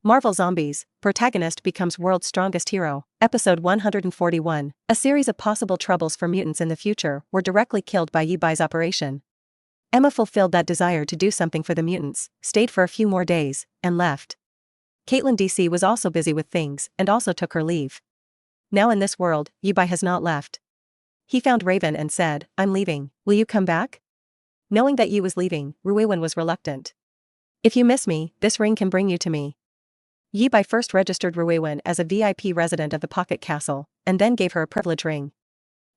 Marvel Zombies, Protagonist becomes world's strongest hero. Episode 141. A series of possible troubles for mutants in the future were directly killed by Yibai's operation. Emma fulfilled that desire to do something for the mutants, stayed for a few more days, and left. Caitlin DC was also busy with things and also took her leave. Now in this world, Yibai has not left. He found Raven and said, "I'm leaving, will you come back?" Knowing that Yi was leaving, Ruiwen was reluctant. "If you miss me, this ring can bring you to me." Yibai first registered Ruiwen as a VIP resident of the Pocket Castle, and then gave her a privilege ring.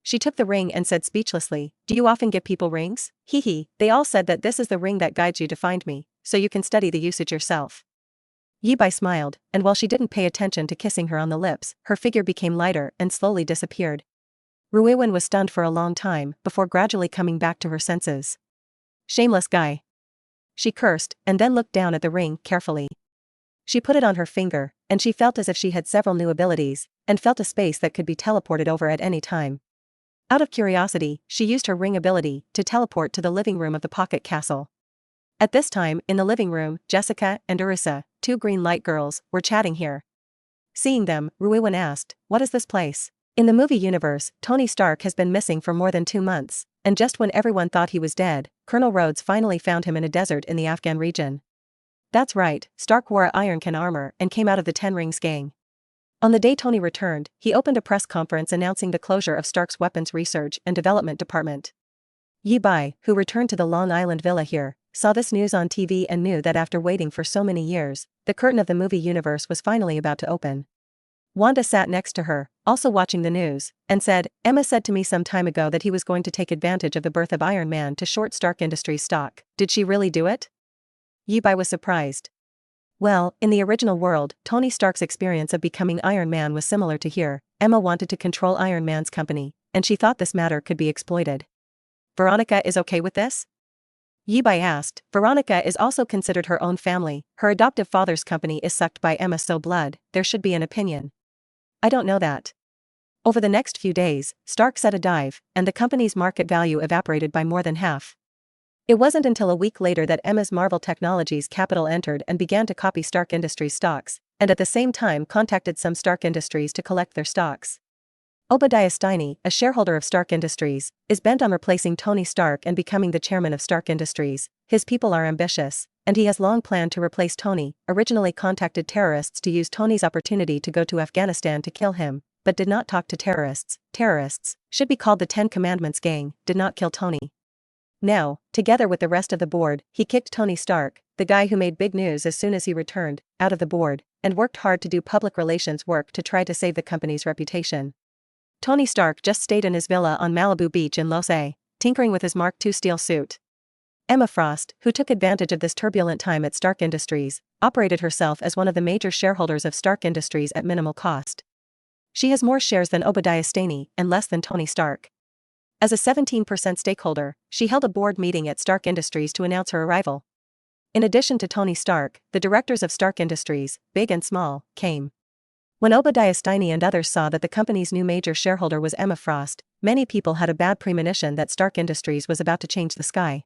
She took the ring and said speechlessly, "Do you often give people rings?" "Hee, they all said that this is the ring that guides you to find me, so you can study the usage yourself." Yibai smiled, and while she didn't pay attention to kissing her on the lips, her figure became lighter and slowly disappeared. Ruiwen was stunned for a long time before gradually coming back to her senses. "Shameless guy." She cursed, and then looked down at the ring carefully. She put it on her finger, and she felt as if she had several new abilities, and felt a space that could be teleported over at any time. Out of curiosity, she used her ring ability to teleport to the living room of the Pocket Castle. At this time, in the living room, Jessica and Urisa, two green light girls, were chatting here. Seeing them, Ruiwen asked, "What is this place?" In the movie universe, Tony Stark has been missing for more than 2 months, and just when everyone thought he was dead, Colonel Rhodes finally found him in a desert in the Afghan region. That's right, Stark wore Iron Can armor and came out of the Ten Rings gang. On the day Tony returned, he opened a press conference announcing the closure of Stark's Weapons Research and Development Department. Yibai, who returned to the Long Island villa here, saw this news on TV and knew that after waiting for so many years, the curtain of the movie universe was finally about to open. Wanda sat next to her, also watching the news, and said, "Emma said to me some time ago that he was going to take advantage of the birth of Iron Man to short Stark Industries stock. Did she really do it?" Yibai was surprised. Well, in the original world, Tony Stark's experience of becoming Iron Man was similar to here. Emma wanted to control Iron Man's company, and she thought this matter could be exploited. "Veronica is okay with this?" Yibai asked. Veronica is also considered her own family. Her adoptive father's company is sucked by Emma, so blood, there should be an opinion. "I don't know that." Over the next few days, Stark set a dive, and the company's market value evaporated by more than half. It wasn't until a week later that Emma's Marvel Technologies capital entered and began to copy Stark Industries stocks, and at the same time contacted some Stark Industries to collect their stocks. Obadiah Steiney, a shareholder of Stark Industries, is bent on replacing Tony Stark and becoming the chairman of Stark Industries. His people are ambitious, and he has long planned to replace Tony. Originally contacted terrorists to use Tony's opportunity to go to Afghanistan to kill him, but did not talk to terrorists. Terrorists, should be called the Ten Commandments gang, did not kill Tony. Now, together with the rest of the board, he kicked Tony Stark, the guy who made big news as soon as he returned, out of the board, and worked hard to do public relations work to try to save the company's reputation. Tony Stark just stayed in his villa on Malibu Beach in Los Angeles, tinkering with his Mark II steel suit. Emma Frost, who took advantage of this turbulent time at Stark Industries, operated herself as one of the major shareholders of Stark Industries at minimal cost. She has more shares than Obadiah Steiney and less than Tony Stark. As a 17% stakeholder, she held a board meeting at Stark Industries to announce her arrival. In addition to Tony Stark, the directors of Stark Industries, big and small, came. When Obadiah Steiney and others saw that the company's new major shareholder was Emma Frost, many people had a bad premonition that Stark Industries was about to change the sky.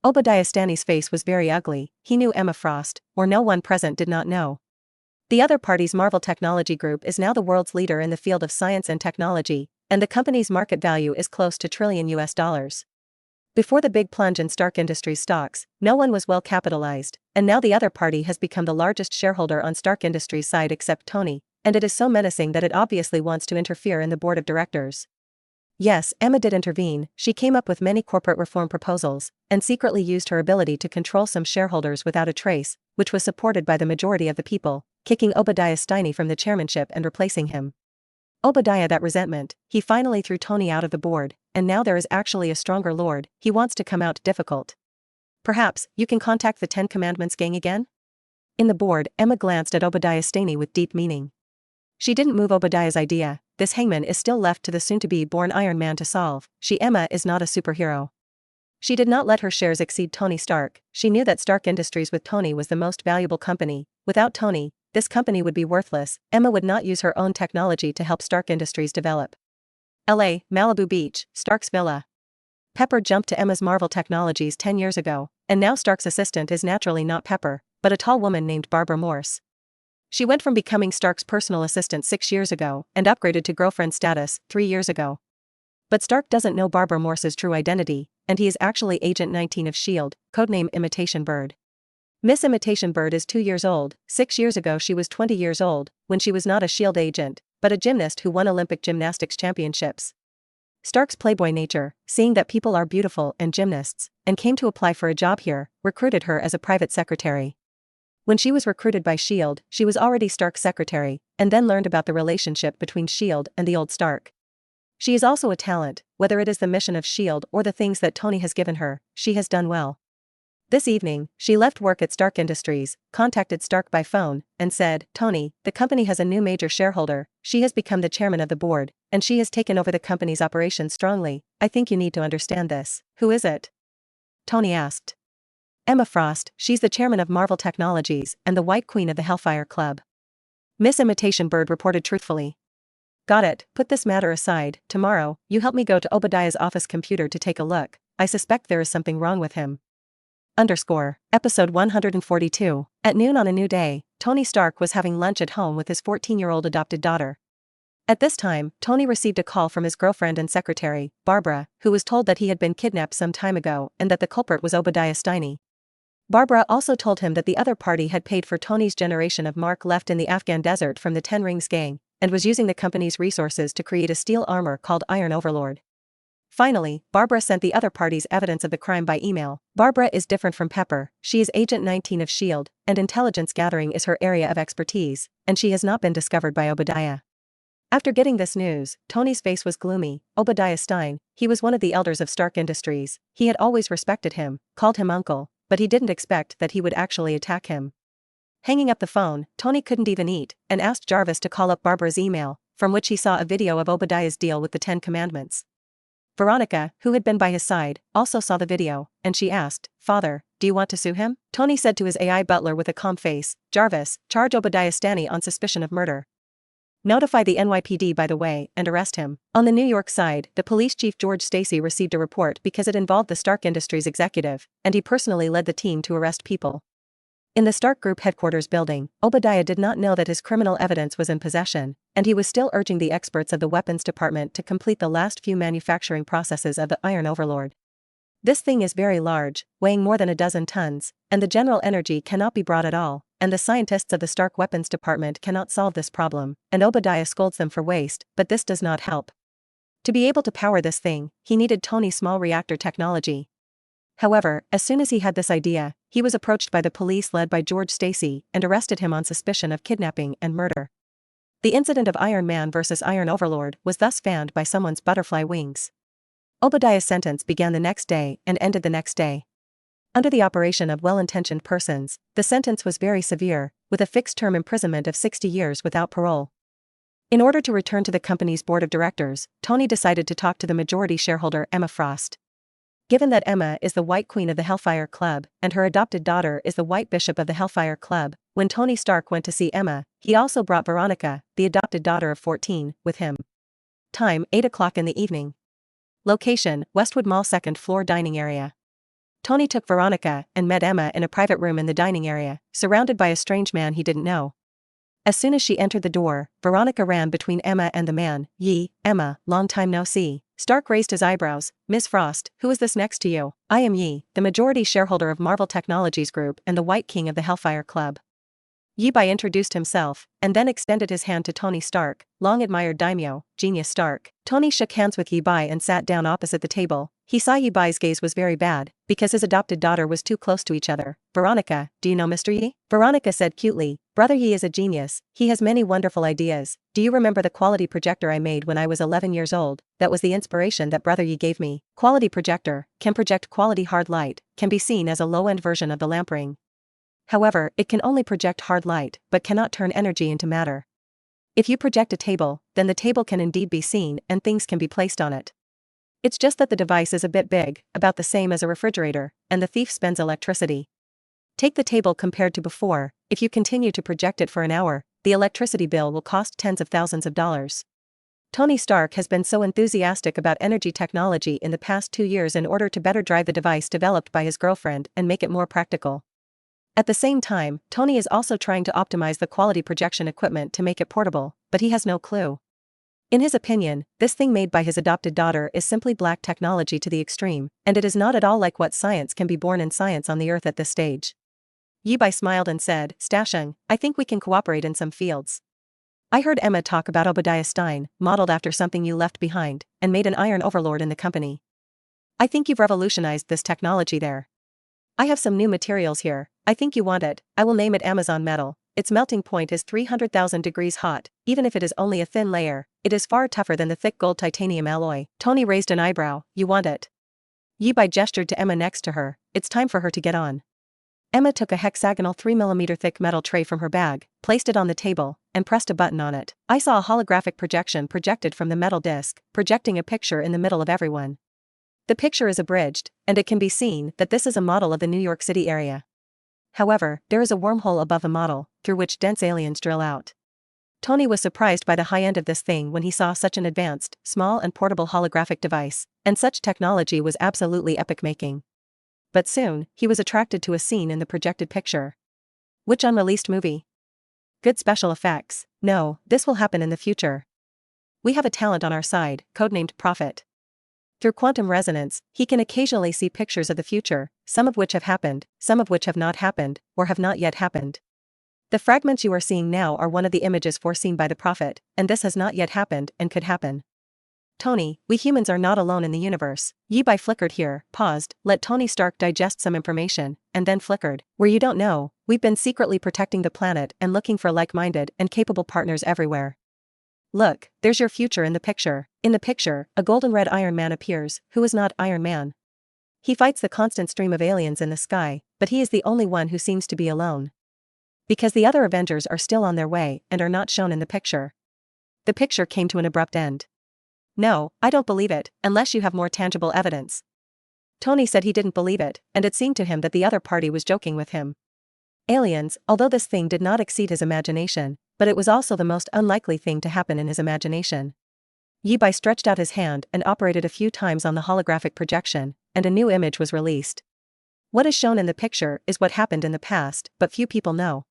Obadiah Steiney's face was very ugly. He knew Emma Frost, or no one present did not know. The other party's Marvel Technology Group is now the world's leader in the field of science and technology, and the company's market value is close to $1 trillion. Before the big plunge in Stark Industries stocks, no one was well capitalized, and now the other party has become the largest shareholder on Stark Industries' side except Tony, and it is so menacing that it obviously wants to interfere in the board of directors. Yes, Emma did intervene. She came up with many corporate reform proposals, and secretly used her ability to control some shareholders without a trace, which was supported by the majority of the people, kicking Obadiah Steiney from the chairmanship and replacing him. Obadiah that resentment, he finally threw Tony out of the board, and now there is actually a stronger lord. He wants to come out difficult. Perhaps, you can contact the Ten Commandments gang again? In the board, Emma glanced at Obadiah Steiney with deep meaning. She didn't move Obadiah's idea. This hangman is still left to the soon-to-be-born Iron Man to solve. Emma is not a superhero. She did not let her shares exceed Tony Stark. She knew that Stark Industries with Tony was the most valuable company. Without Tony, this company would be worthless. Emma would not use her own technology to help Stark Industries develop. LA, Malibu Beach, Stark's villa. Pepper jumped to Emma's Marvel Technologies 10 years ago, and now Stark's assistant is naturally not Pepper, but a tall woman named Barbara Morse. She went from becoming Stark's personal assistant 6 years ago and upgraded to girlfriend status 3 years ago. But Stark doesn't know Barbara Morse's true identity, and he is actually Agent 19 of S.H.I.E.L.D., codename Imitation Bird. Miss Imitation Bird is 2 years old. 6 years ago she was 20 years old, when she was not a S.H.I.E.L.D. agent, but a gymnast who won Olympic gymnastics championships. Stark's playboy nature, seeing that people are beautiful and gymnasts, and came to apply for a job here, recruited her as a private secretary. When she was recruited by S.H.I.E.L.D., she was already Stark's secretary, and then learned about the relationship between S.H.I.E.L.D. and the old Stark. She is also a talent, whether it is the mission of S.H.I.E.L.D. or the things that Tony has given her, she has done well. This evening, she left work at Stark Industries, contacted Stark by phone, and said, "Tony, the company has a new major shareholder, she has become the chairman of the board, and she has taken over the company's operations strongly. I think you need to understand this." "Who is it?" Tony asked. "Emma Frost, she's the chairman of Marvel Technologies and the White Queen of the Hellfire Club." Miss Imitation Bird reported truthfully. "Got it, put this matter aside. Tomorrow, you help me go to Obadiah's office computer to take a look. I suspect there is something wrong with him." Episode 142. At noon on a new day, Tony Stark was having lunch at home with his 14-year-old adopted daughter. At this time, Tony received a call from his girlfriend and secretary, Barbara, who was told that he had been kidnapped some time ago and that the culprit was Obadiah Steiny. Barbara also told him that the other party had paid for Tony's generation of Mark left in the Afghan desert from the Ten Rings gang, and was using the company's resources to create a steel armor called Iron Overlord. Finally, Barbara sent the other party's evidence of the crime by email. Barbara is different from Pepper, she is Agent 19 of S.H.I.E.L.D., and intelligence gathering is her area of expertise, and she has not been discovered by Obadiah. After getting this news, Tony's face was gloomy. Obadiah Stein, he was one of the elders of Stark Industries, he had always respected him, called him uncle, but he didn't expect that he would actually attack him. Hanging up the phone, Tony couldn't even eat, and asked Jarvis to call up Barbara's email, from which he saw a video of Obadiah's deal with the 10 Commandments. Veronica, who had been by his side, also saw the video, and she asked, "Father, do you want to sue him?" Tony said to his AI butler with a calm face, "Jarvis, charge Obadiah Steiny on suspicion of murder. Notify the NYPD by the way, and arrest him." On the New York side, the police chief George Stacy received a report because it involved the Stark Industries executive, and he personally led the team to arrest people. In the Stark Group headquarters building, Obadiah did not know that his criminal evidence was in possession, and he was still urging the experts of the weapons department to complete the last few manufacturing processes of the Iron Overlord. "This thing is very large, weighing more than a dozen tons, and the general energy cannot be brought at all, and the scientists of the Stark Weapons Department cannot solve this problem," and Obadiah scolds them for waste, but this does not help. To be able to power this thing, he needed Tony's small reactor technology. However, as soon as he had this idea, he was approached by the police led by George Stacy and arrested him on suspicion of kidnapping and murder. The incident of Iron Man vs. Iron Overlord was thus fanned by someone's butterfly wings. Obadiah's sentence began the next day and ended the next day. Under the operation of well-intentioned persons, the sentence was very severe, with a fixed term imprisonment of 60 years without parole. In order to return to the company's board of directors, Tony decided to talk to the majority shareholder Emma Frost. Given that Emma is the White Queen of the Hellfire Club, and her adopted daughter is the White Bishop of the Hellfire Club, when Tony Stark went to see Emma, he also brought Veronica, the adopted daughter of 14, with him. Time, 8 o'clock in the evening. Location, Westwood Mall 2nd floor dining area. Tony took Veronica and met Emma in a private room in the dining area, surrounded by a strange man he didn't know. As soon as she entered the door, Veronica ran between Emma and the man. "Ye, Emma, long time no see." Stark raised his eyebrows. "Miss Frost, who is this next to you?" "I am Yi, the majority shareholder of Marvel Technologies Group and the White King of the Hellfire Club." Yi-Bai introduced himself, and then extended his hand to Tony Stark, long admired daimyo, Genius Stark. Tony shook hands with Yi-Bai and sat down opposite the table. He saw Yi-Bai's gaze was very bad, because his adopted daughter was too close to each other. "Veronica, do you know Mr. Yi?" Veronica said cutely, "Brother Yi is a genius, he has many wonderful ideas. Do you remember the quality projector I made when I was 11 years old? That was the inspiration that Brother Yi gave me." Quality projector, can project quality hard light, can be seen as a low-end version of the lamp ring. However, it can only project hard light, but cannot turn energy into matter. If you project a table, then the table can indeed be seen and things can be placed on it. It's just that the device is a bit big, about the same as a refrigerator, and the thief spends electricity. Take the table compared to before, if you continue to project it for an hour, the electricity bill will cost tens of thousands of dollars. Tony Stark has been so enthusiastic about energy technology in the past 2 years in order to better drive the device developed by his girlfriend and make it more practical. At the same time, Tony is also trying to optimize the quality projection equipment to make it portable, but he has no clue. In his opinion, this thing made by his adopted daughter is simply black technology to the extreme, and it is not at all like what science can be born in science on the Earth at this stage. Yibai smiled and said, Stasheng, I think we can cooperate in some fields. I heard Emma talk about Obadiah Stein, modeled after something you left behind, and made an iron overlord in the company. I think you've revolutionized this technology there. I have some new materials here, I think you want it, I will name it Amazon metal. Its melting point is 300,000 degrees hot, even if it is only a thin layer, it is far tougher than the thick gold titanium alloy. Tony raised an eyebrow, you want it? Yibai gestured to Emma next to her, it's time for her to get on. Emma took a hexagonal 3mm thick metal tray from her bag, placed it on the table, and pressed a button on it. I saw a holographic projection projected from the metal disc, projecting a picture in the middle of everyone. The picture is abridged, and it can be seen that this is a model of the New York City area. However, there is a wormhole above the model, through which dense aliens drill out. Tony was surprised by the high end of this thing when he saw such an advanced, small and portable holographic device, and such technology was absolutely epic-making. But soon, he was attracted to a scene in the projected picture. Which unreleased movie? Good special effects. No, this will happen in the future. We have a talent on our side, codenamed Prophet. Through quantum resonance, he can occasionally see pictures of the future, some of which have happened, some of which have not happened, or have not yet happened. The fragments you are seeing now are one of the images foreseen by the Prophet, and this has not yet happened and could happen. Tony, we humans are not alone in the universe. Yibai flickered here, paused, let Tony Stark digest some information, and then flickered. Where you don't know, we've been secretly protecting the planet and looking for like-minded and capable partners everywhere. Look, there's your future in the picture. In the picture, a golden red Iron Man appears, who is not Iron Man. He fights the constant stream of aliens in the sky, but he is the only one who seems to be alone. Because the other Avengers are still on their way and are not shown in the picture. The picture came to an abrupt end. No, I don't believe it, unless you have more tangible evidence. Tony said he didn't believe it, and it seemed to him that the other party was joking with him. Aliens, although this thing did not exceed his imagination, but it was also the most unlikely thing to happen in his imagination. Yibai stretched out his hand and operated a few times on the holographic projection, and a new image was released. What is shown in the picture is what happened in the past, but few people know.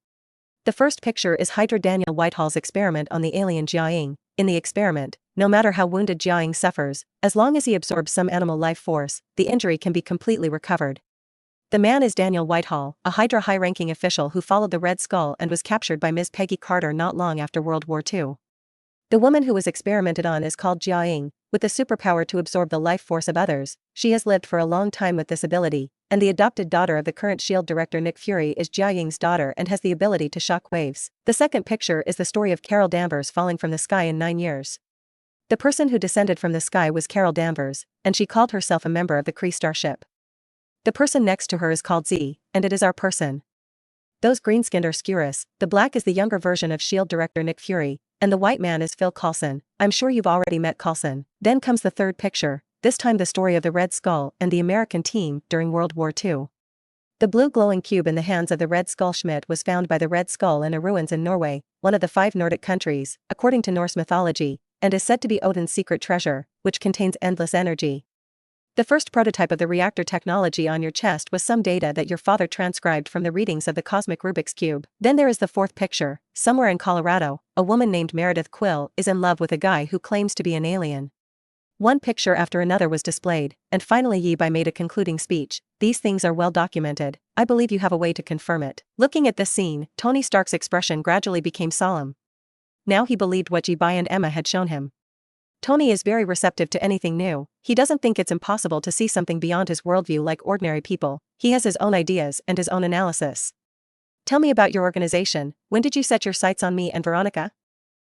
The first picture is Hydra Daniel Whitehall's experiment on the alien Jiaying. In the experiment, no matter how wounded Jiaying suffers, as long as he absorbs some animal life force, the injury can be completely recovered. The man is Daniel Whitehall, a Hydra high-ranking official who followed the Red Skull and was captured by Ms. Peggy Carter not long after World War II. The woman who was experimented on is called Jiaying, with the superpower to absorb the life force of others. She has lived for a long time with this ability, and the adopted daughter of the current S.H.I.E.L.D. director Nick Fury is Jiaying's daughter and has the ability to shock waves. The second picture is the story of Carol Danvers falling from the sky in 9 years. The person who descended from the sky was Carol Danvers, and she called herself a member of the Kree starship. The person next to her is called Z, and it is our person. Those green-skinned are Skirus, the black is the younger version of S.H.I.E.L.D. director Nick Fury, and the white man is Phil Coulson. I'm sure you've already met Coulson. Then comes the third picture, this time the story of the Red Skull and the American team during World War II. The blue glowing cube in the hands of the Red Skull Schmidt was found by the Red Skull in a ruins in Norway, one of the 5 Nordic countries, according to Norse mythology, and is said to be Odin's secret treasure, which contains endless energy. The first prototype of the reactor technology on your chest was some data that your father transcribed from the readings of the cosmic Rubik's Cube. Then there is the fourth picture. Somewhere in Colorado, a woman named Meredith Quill is in love with a guy who claims to be an alien. One picture after another was displayed, and finally Yibai made a concluding speech. These things are well documented, I believe you have a way to confirm it. Looking at this scene, Tony Stark's expression gradually became solemn. Now he believed what Yibai and Emma had shown him. Tony is very receptive to anything new. He doesn't think it's impossible to see something beyond his worldview like ordinary people. He has his own ideas and his own analysis. Tell me about your organization. When did you set your sights on me and Veronica?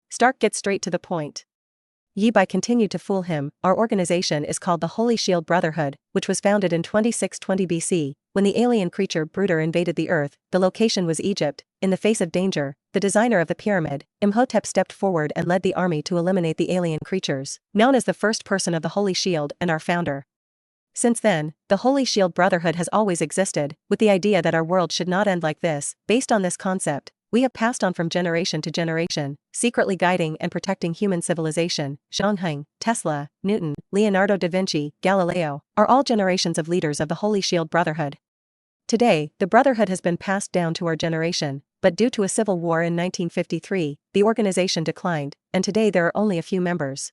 Stark gets straight to the point. Yibai continued to fool him. Our organization is called the Holy Shield Brotherhood, which was founded in 2620 BC. When the alien creature Bruder invaded the Earth, the location was Egypt. In the face of danger, the designer of the pyramid, Imhotep, stepped forward and led the army to eliminate the alien creatures, known as the first person of the Holy Shield and our founder. Since then, the Holy Shield Brotherhood has always existed, with the idea that our world should not end like this. Based on this concept, we have passed on from generation to generation, secretly guiding and protecting human civilization. Zhang, Tesla, Newton, Leonardo da Vinci, Galileo, are all generations of leaders of the Holy Shield Brotherhood. Today, the Brotherhood has been passed down to our generation, but due to a civil war in 1953, the organization declined, and today there are only a few members.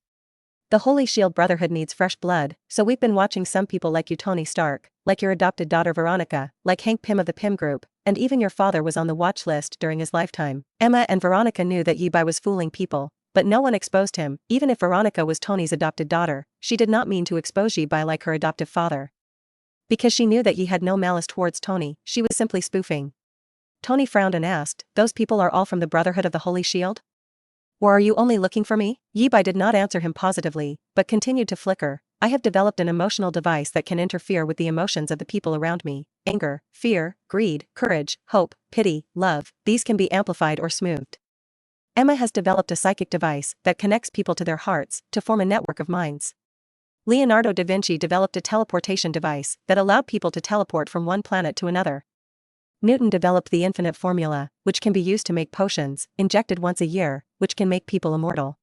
The Holy Shield Brotherhood needs fresh blood, so we've been watching some people like you, Tony Stark, like your adopted daughter Veronica, like Hank Pym of the Pym Group, and even your father was on the watch list during his lifetime. Emma and Veronica knew that Yi-Bai was fooling people, but no one exposed him. Even if Veronica was Tony's adopted daughter, she did not mean to expose Yi-Bai like her adoptive father. Because she knew that Yi had no malice towards Tony, she was simply spoofing. Tony frowned and asked, "Those people are all from the Brotherhood of the Holy Shield? Or are you only looking for me?" Yi-Bai did not answer him positively, but continued to flicker. "I have developed an emotional device that can interfere with the emotions of the people around me. Anger, fear, greed, courage, hope, pity, love, these can be amplified or smoothed. Emma has developed a psychic device that connects people to their hearts to form a network of minds. Leonardo da Vinci developed a teleportation device that allowed people to teleport from one planet to another. Newton developed the infinite formula, which can be used to make potions, injected once a year, which can make people immortal."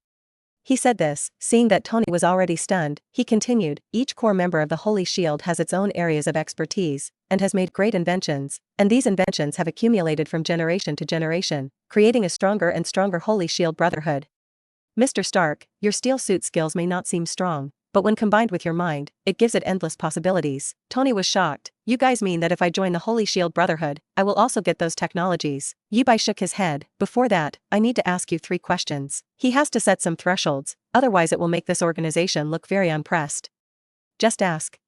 He said this, seeing that Tony was already stunned. He continued, "Each core member of the Holy Shield has its own areas of expertise, and has made great inventions, and these inventions have accumulated from generation to generation, creating a stronger and stronger Holy Shield Brotherhood. Mr. Stark, your steel suit skills may not seem strong, but when combined with your mind, it gives it endless possibilities." Tony was shocked. "You guys mean that if I join the Holy Shield Brotherhood, I will also get those technologies?" Yi-Bai shook his head. "Before that, I need to ask you 3 questions. He has to set some thresholds, otherwise it will make this organization look very unpressed. Just ask."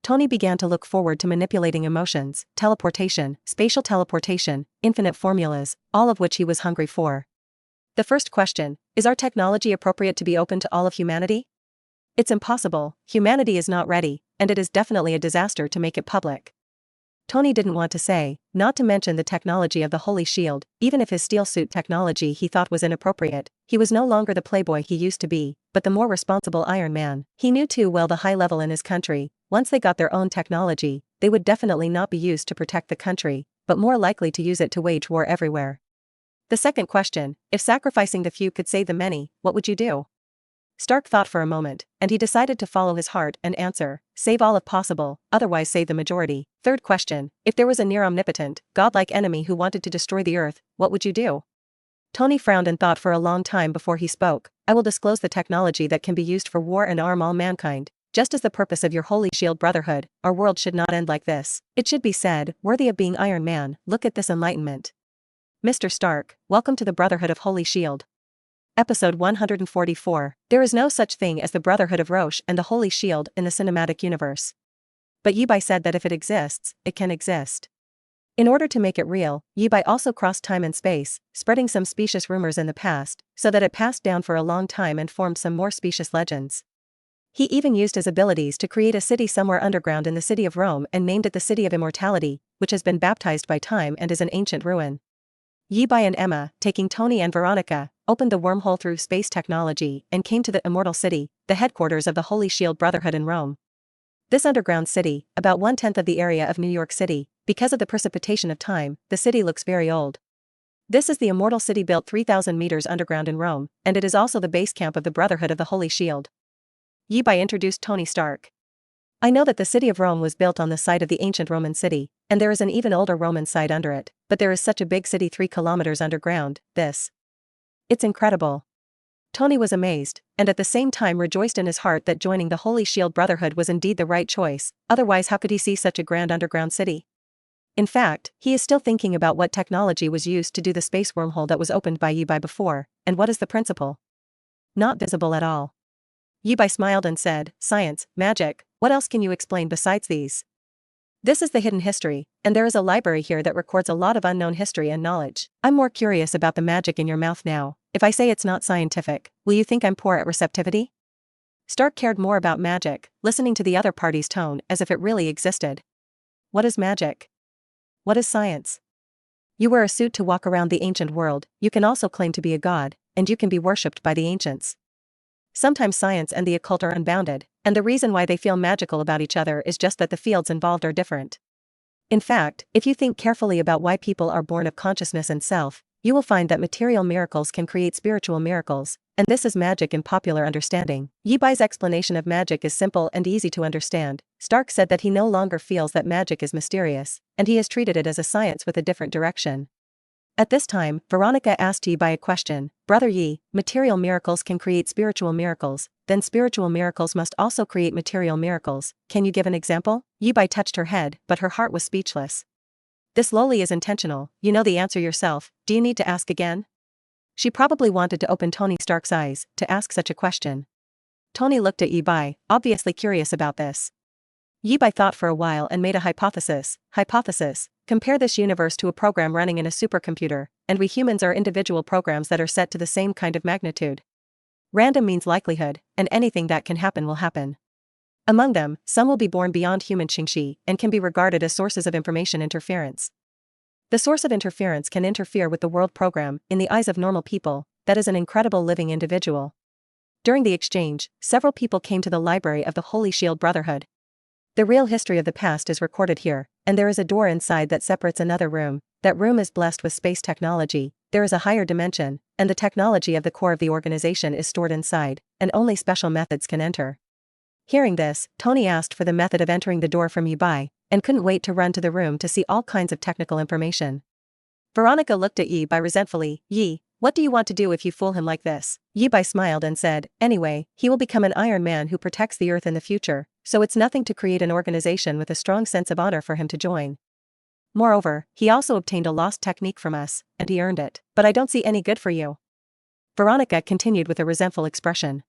Tony began to look forward to manipulating emotions, teleportation, spatial teleportation, infinite formulas, all of which he was hungry for. The first question, is our technology appropriate to be open to all of humanity? It's impossible, humanity is not ready, and it is definitely a disaster to make it public. Tony didn't want to say, not to mention the technology of the Holy Shield, even if his steel suit technology he thought was inappropriate. He was no longer the playboy he used to be, but the more responsible Iron Man. He knew too well the high level in his country. Once they got their own technology, they would definitely not be used to protect the country, but more likely to use it to wage war everywhere. The second question, if sacrificing the few could save the many, what would you do? Stark thought for a moment, and he decided to follow his heart and answer, save all if possible, otherwise save the majority. Third question, if there was a near-omnipotent, godlike enemy who wanted to destroy the Earth, what would you do? Tony frowned and thought for a long time before he spoke. "I will disclose the technology that can be used for war and arm all mankind. Just as the purpose of your Holy Shield Brotherhood, our world should not end like this. It should be said, worthy of being Iron Man, look at this enlightenment. Mr. Stark, welcome to the Brotherhood of Holy Shield." Episode 144. There is no such thing as the Brotherhood of Roche and the Holy Shield in the cinematic universe. But Yi-Bai said that if it exists, it can exist. In order to make it real, Yi-Bai also crossed time and space, spreading some specious rumors in the past, so that it passed down for a long time and formed some more specious legends. He even used his abilities to create a city somewhere underground in the city of Rome and named it the City of Immortality, which has been baptized by time and is an ancient ruin. Yi-Bai and Emma, taking Tony and Veronica, opened the wormhole through space technology and came to the Immortal City, the headquarters of the Holy Shield Brotherhood in Rome. This underground city, about 1/10 of the area of New York City, because of the precipitation of time, the city looks very old. This is the Immortal City built 3,000 meters underground in Rome, and it is also the base camp of the Brotherhood of the Holy Shield. Yi-Bai introduced Tony Stark. "I know that the city of Rome was built on the site of the ancient Roman city, and there is an even older Roman site under it, but there is such a big city 3 kilometers underground, it's incredible." Tony was amazed, and at the same time rejoiced in his heart that joining the Holy Shield Brotherhood was indeed the right choice, otherwise how could he see such a grand underground city? In fact, he is still thinking about what technology was used to do the space wormhole that was opened by Yi-Bai before, and what is the principle? Not visible at all. Yi-Bai smiled and said, "Science, magic, what else can you explain besides these? This is the hidden history, and there is a library here that records a lot of unknown history and knowledge. I'm more curious about the magic in your mouth now. If I say it's not scientific, will you think I'm poor at receptivity?" Stark cared more about magic, listening to the other party's tone as if it really existed. What is magic? What is science? You wear a suit to walk around the ancient world, you can also claim to be a god, and you can be worshipped by the ancients. Sometimes science and the occult are unbounded, and the reason why they feel magical about each other is just that the fields involved are different. In fact, if you think carefully about why people are born of consciousness and self, you will find that material miracles can create spiritual miracles, and this is magic in popular understanding. Yi-Bai's explanation of magic is simple and easy to understand. Stark said that he no longer feels that magic is mysterious, and he has treated it as a science with a different direction. At this time, Veronica asked Yi a question. Brother Yi, material miracles can create spiritual miracles, then spiritual miracles must also create material miracles. Can you give an example? Yi touched her head, but her heart was speechless. This lowly is intentional, you know the answer yourself, do you need to ask again? She probably wanted to open Tony Stark's eyes, to ask such a question. Tony looked at Yi, obviously curious about this. Yi thought for a while and made a hypothesis. Compare this universe to a program running in a supercomputer, and we humans are individual programs that are set to the same kind of magnitude. Random means likelihood, and anything that can happen will happen. Among them, some will be born beyond human Xingxi and can be regarded as sources of information interference. The source of interference can interfere with the world program. In the eyes of normal people, that is an incredible living individual. During the exchange, several people came to the library of the Holy Shield Brotherhood. The real history of the past is recorded here, and there is a door inside that separates another room. That room is blessed with space technology, there is a higher dimension, and the technology of the core of the organization is stored inside, and only special methods can enter. Hearing this, Tony asked for the method of entering the door from Yi, and couldn't wait to run to the room to see all kinds of technical information. Veronica looked at Yi resentfully. Yi, what do you want to do if you fool him like this? Yi smiled and said, anyway, he will become an Iron Man who protects the Earth in the future, so it's nothing to create an organization with a strong sense of honor for him to join. Moreover, he also obtained a lost technique from us, and he earned it. But I don't see any good for you. Veronica continued with a resentful expression.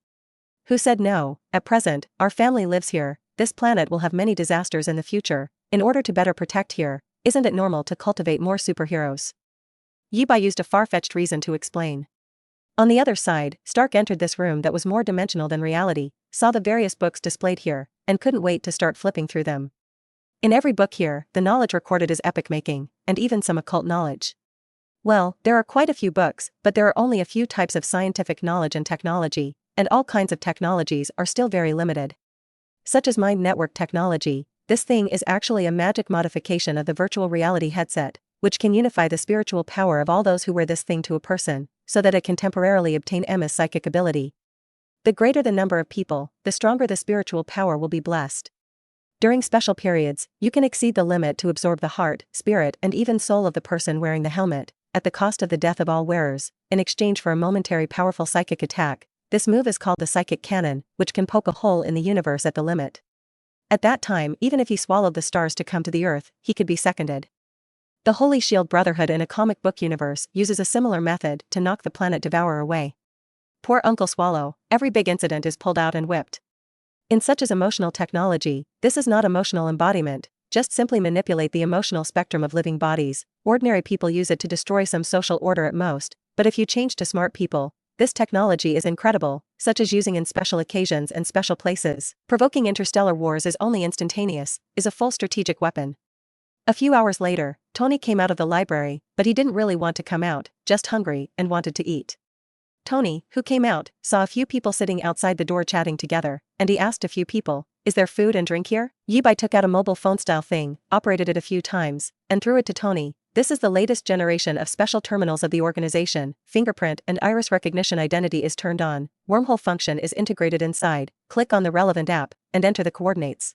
Who said no? At present, our family lives here, this planet will have many disasters in the future, in order to better protect here, isn't it normal to cultivate more superheroes? Yi used a far-fetched reason to explain. On the other side, Stark entered this room that was more dimensional than reality, saw the various books displayed here, and couldn't wait to start flipping through them. In every book here, the knowledge recorded is epic-making, and even some occult knowledge. Well, there are quite a few books, but there are only a few types of scientific knowledge and technology, and all kinds of technologies are still very limited. Such as mind network technology, this thing is actually a magic modification of the virtual reality headset, which can unify the spiritual power of all those who wear this thing to a person, so that it can temporarily obtain Emma's psychic ability. The greater the number of people, the stronger the spiritual power will be blessed. During special periods, you can exceed the limit to absorb the heart, spirit, and even soul of the person wearing the helmet, at the cost of the death of all wearers, in exchange for a momentary powerful psychic attack. This move is called the psychic cannon, which can poke a hole in the universe at the limit. At that time, even if he swallowed the stars to come to the Earth, he could be seconded. The Holy Shield Brotherhood in a comic book universe uses a similar method to knock the planet devourer away. Poor Uncle Swallow, every big incident is pulled out and whipped. In such as emotional technology, this is not emotional embodiment, just simply manipulate the emotional spectrum of living bodies. Ordinary people use it to destroy some social order at most, but if you change to smart people, this technology is incredible, such as using in special occasions and special places. Provoking interstellar wars is only instantaneous, is a full strategic weapon. A few hours later, Tony came out of the library, but he didn't really want to come out, just hungry, and wanted to eat. Tony, who came out, saw a few people sitting outside the door chatting together, and he asked a few people, is there food and drink here? Yi took out a mobile phone-style thing, operated it a few times, and threw it to Tony. This is the latest generation of special terminals of the organization. Fingerprint and iris recognition identity is turned on, wormhole function is integrated inside, click on the relevant app, and enter the coordinates.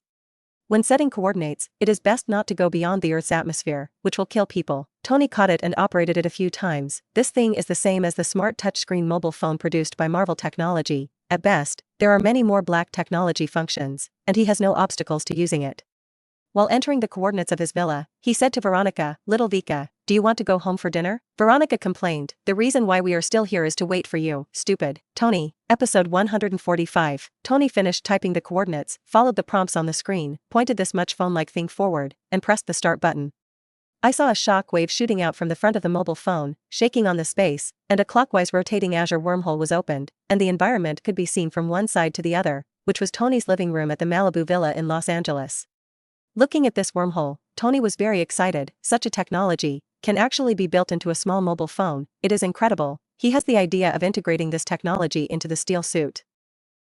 When setting coordinates, it is best not to go beyond the Earth's atmosphere, which will kill people. Tony caught it and operated it a few times. This thing is the same as the smart touchscreen mobile phone produced by Marvel Technology. At best, there are many more black technology functions, and he has no obstacles to using it. While entering the coordinates of his villa, he said to Veronica, "Little Vika, do you want to go home for dinner?" Veronica complained, "The reason why we are still here is to wait for you, stupid." Tony, episode 145. Tony finished typing the coordinates, followed the prompts on the screen, pointed this much phone-like thing forward, and pressed the start button. I saw a shock wave shooting out from the front of the mobile phone, shaking on the space, and a clockwise rotating azure wormhole was opened, and the environment could be seen from one side to the other, which was Tony's living room at the Malibu Villa in Los Angeles. Looking at this wormhole, Tony was very excited. Such a technology can actually be built into a small mobile phone. It is incredible. He has the idea of integrating this technology into the steel suit.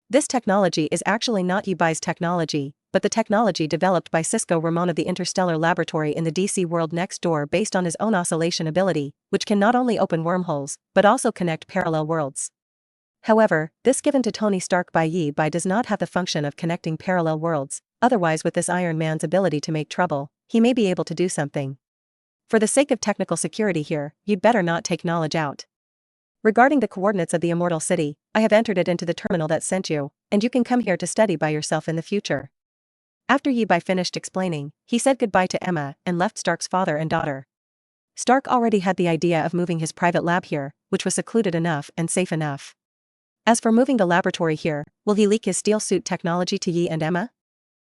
This technology is actually not Yubi's technology, but the technology developed by Cisco Ramon of the Interstellar Laboratory in the DC world next door based on his own oscillation ability, which can not only open wormholes, but also connect parallel worlds. However, this given to Tony Stark by Yi does not have the function of connecting parallel worlds. otherwise with this Iron Man's ability to make trouble, he may be able to do something. For the sake of technical security here, you'd better not take knowledge out. Regarding the coordinates of the Immortal City, I have entered it into the terminal that sent you, and you can come here to study by yourself in the future. After Yi Bai finished explaining, he said goodbye to Emma and left Stark's father and daughter. Stark already had the idea of moving his private lab here, which was secluded enough and safe enough. As for moving the laboratory here, will he leak his steel suit technology to Yi and Emma?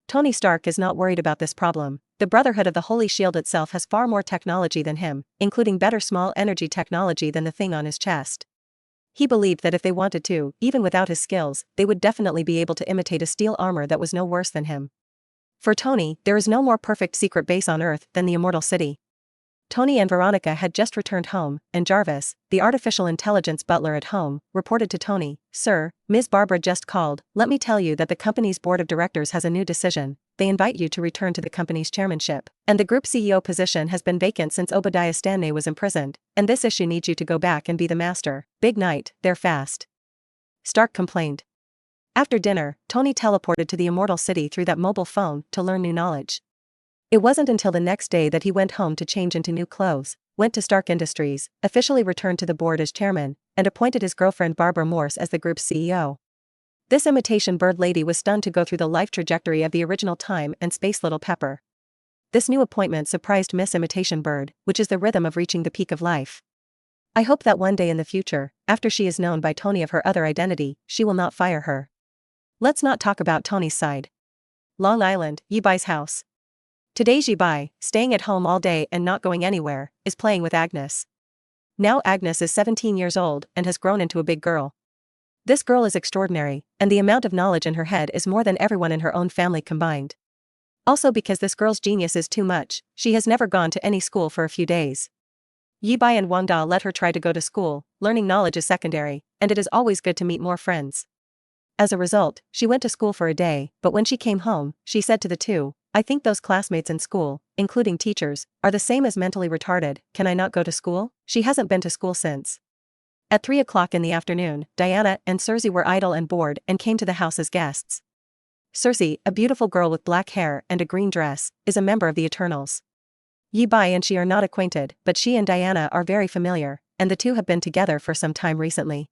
Tony Stark is not worried about this problem. The Brotherhood of the Holy Shield itself has far more technology than him, including better small energy technology than the thing on his chest. He believed that if they wanted to, even without his skills, they would definitely be able to imitate a steel armor that was no worse than him. For Tony, there is no more perfect secret base on Earth than the Immortal City. Tony and Veronica had just returned home, and Jarvis, the artificial intelligence butler at home, reported to Tony, "Sir, Ms. Barbara just called. Let me tell you that the company's board of directors has a new decision. They invite you to return to the company's chairmanship, and the group CEO position has been vacant since Obadiah Stanley was imprisoned, and this issue needs you to go back and be the master. Big night, they're fast." Stark complained. After dinner, Tony teleported to the Immortal City through that mobile phone to learn new knowledge. It wasn't until the next day that he went home to change into new clothes, went to Stark Industries, officially returned to the board as chairman, and appointed his girlfriend Barbara Morse as the group's CEO. This imitation bird lady was stunned to go through the life trajectory of the original Time and Space Little Pepper. This new appointment surprised Miss Imitation Bird, which is the rhythm of reaching the peak of life. I hope that one day in the future, after she is known by Tony of her other identity, she will not fire her. Let's not talk about Tony's side. Long Island, Yi Bai's house. Today's Yi Bai, staying at home all day and not going anywhere, is playing with Agnes. Now Agnes is 17 years old and has grown into a big girl. This girl is extraordinary, and the amount of knowledge in her head is more than everyone in her own family combined. Also because this girl's genius is too much, she has never gone to any school for a few days. Yi Bai and Wang Da let her try to go to school. Learning knowledge is secondary, and it is always good to meet more friends. As a result, she went to school for a day, but when she came home, she said to the two, "I think those classmates in school, including teachers, are the same as mentally retarded. Can I not go to school?" She hasn't been to school since. At 3 o'clock in the afternoon, Diana and Cersei were idle and bored and came to the house as guests. Cersei, a beautiful girl with black hair and a green dress, is a member of the Eternals. Yi Bai and she are not acquainted, but she and Diana are very familiar, and the two have been together for some time recently.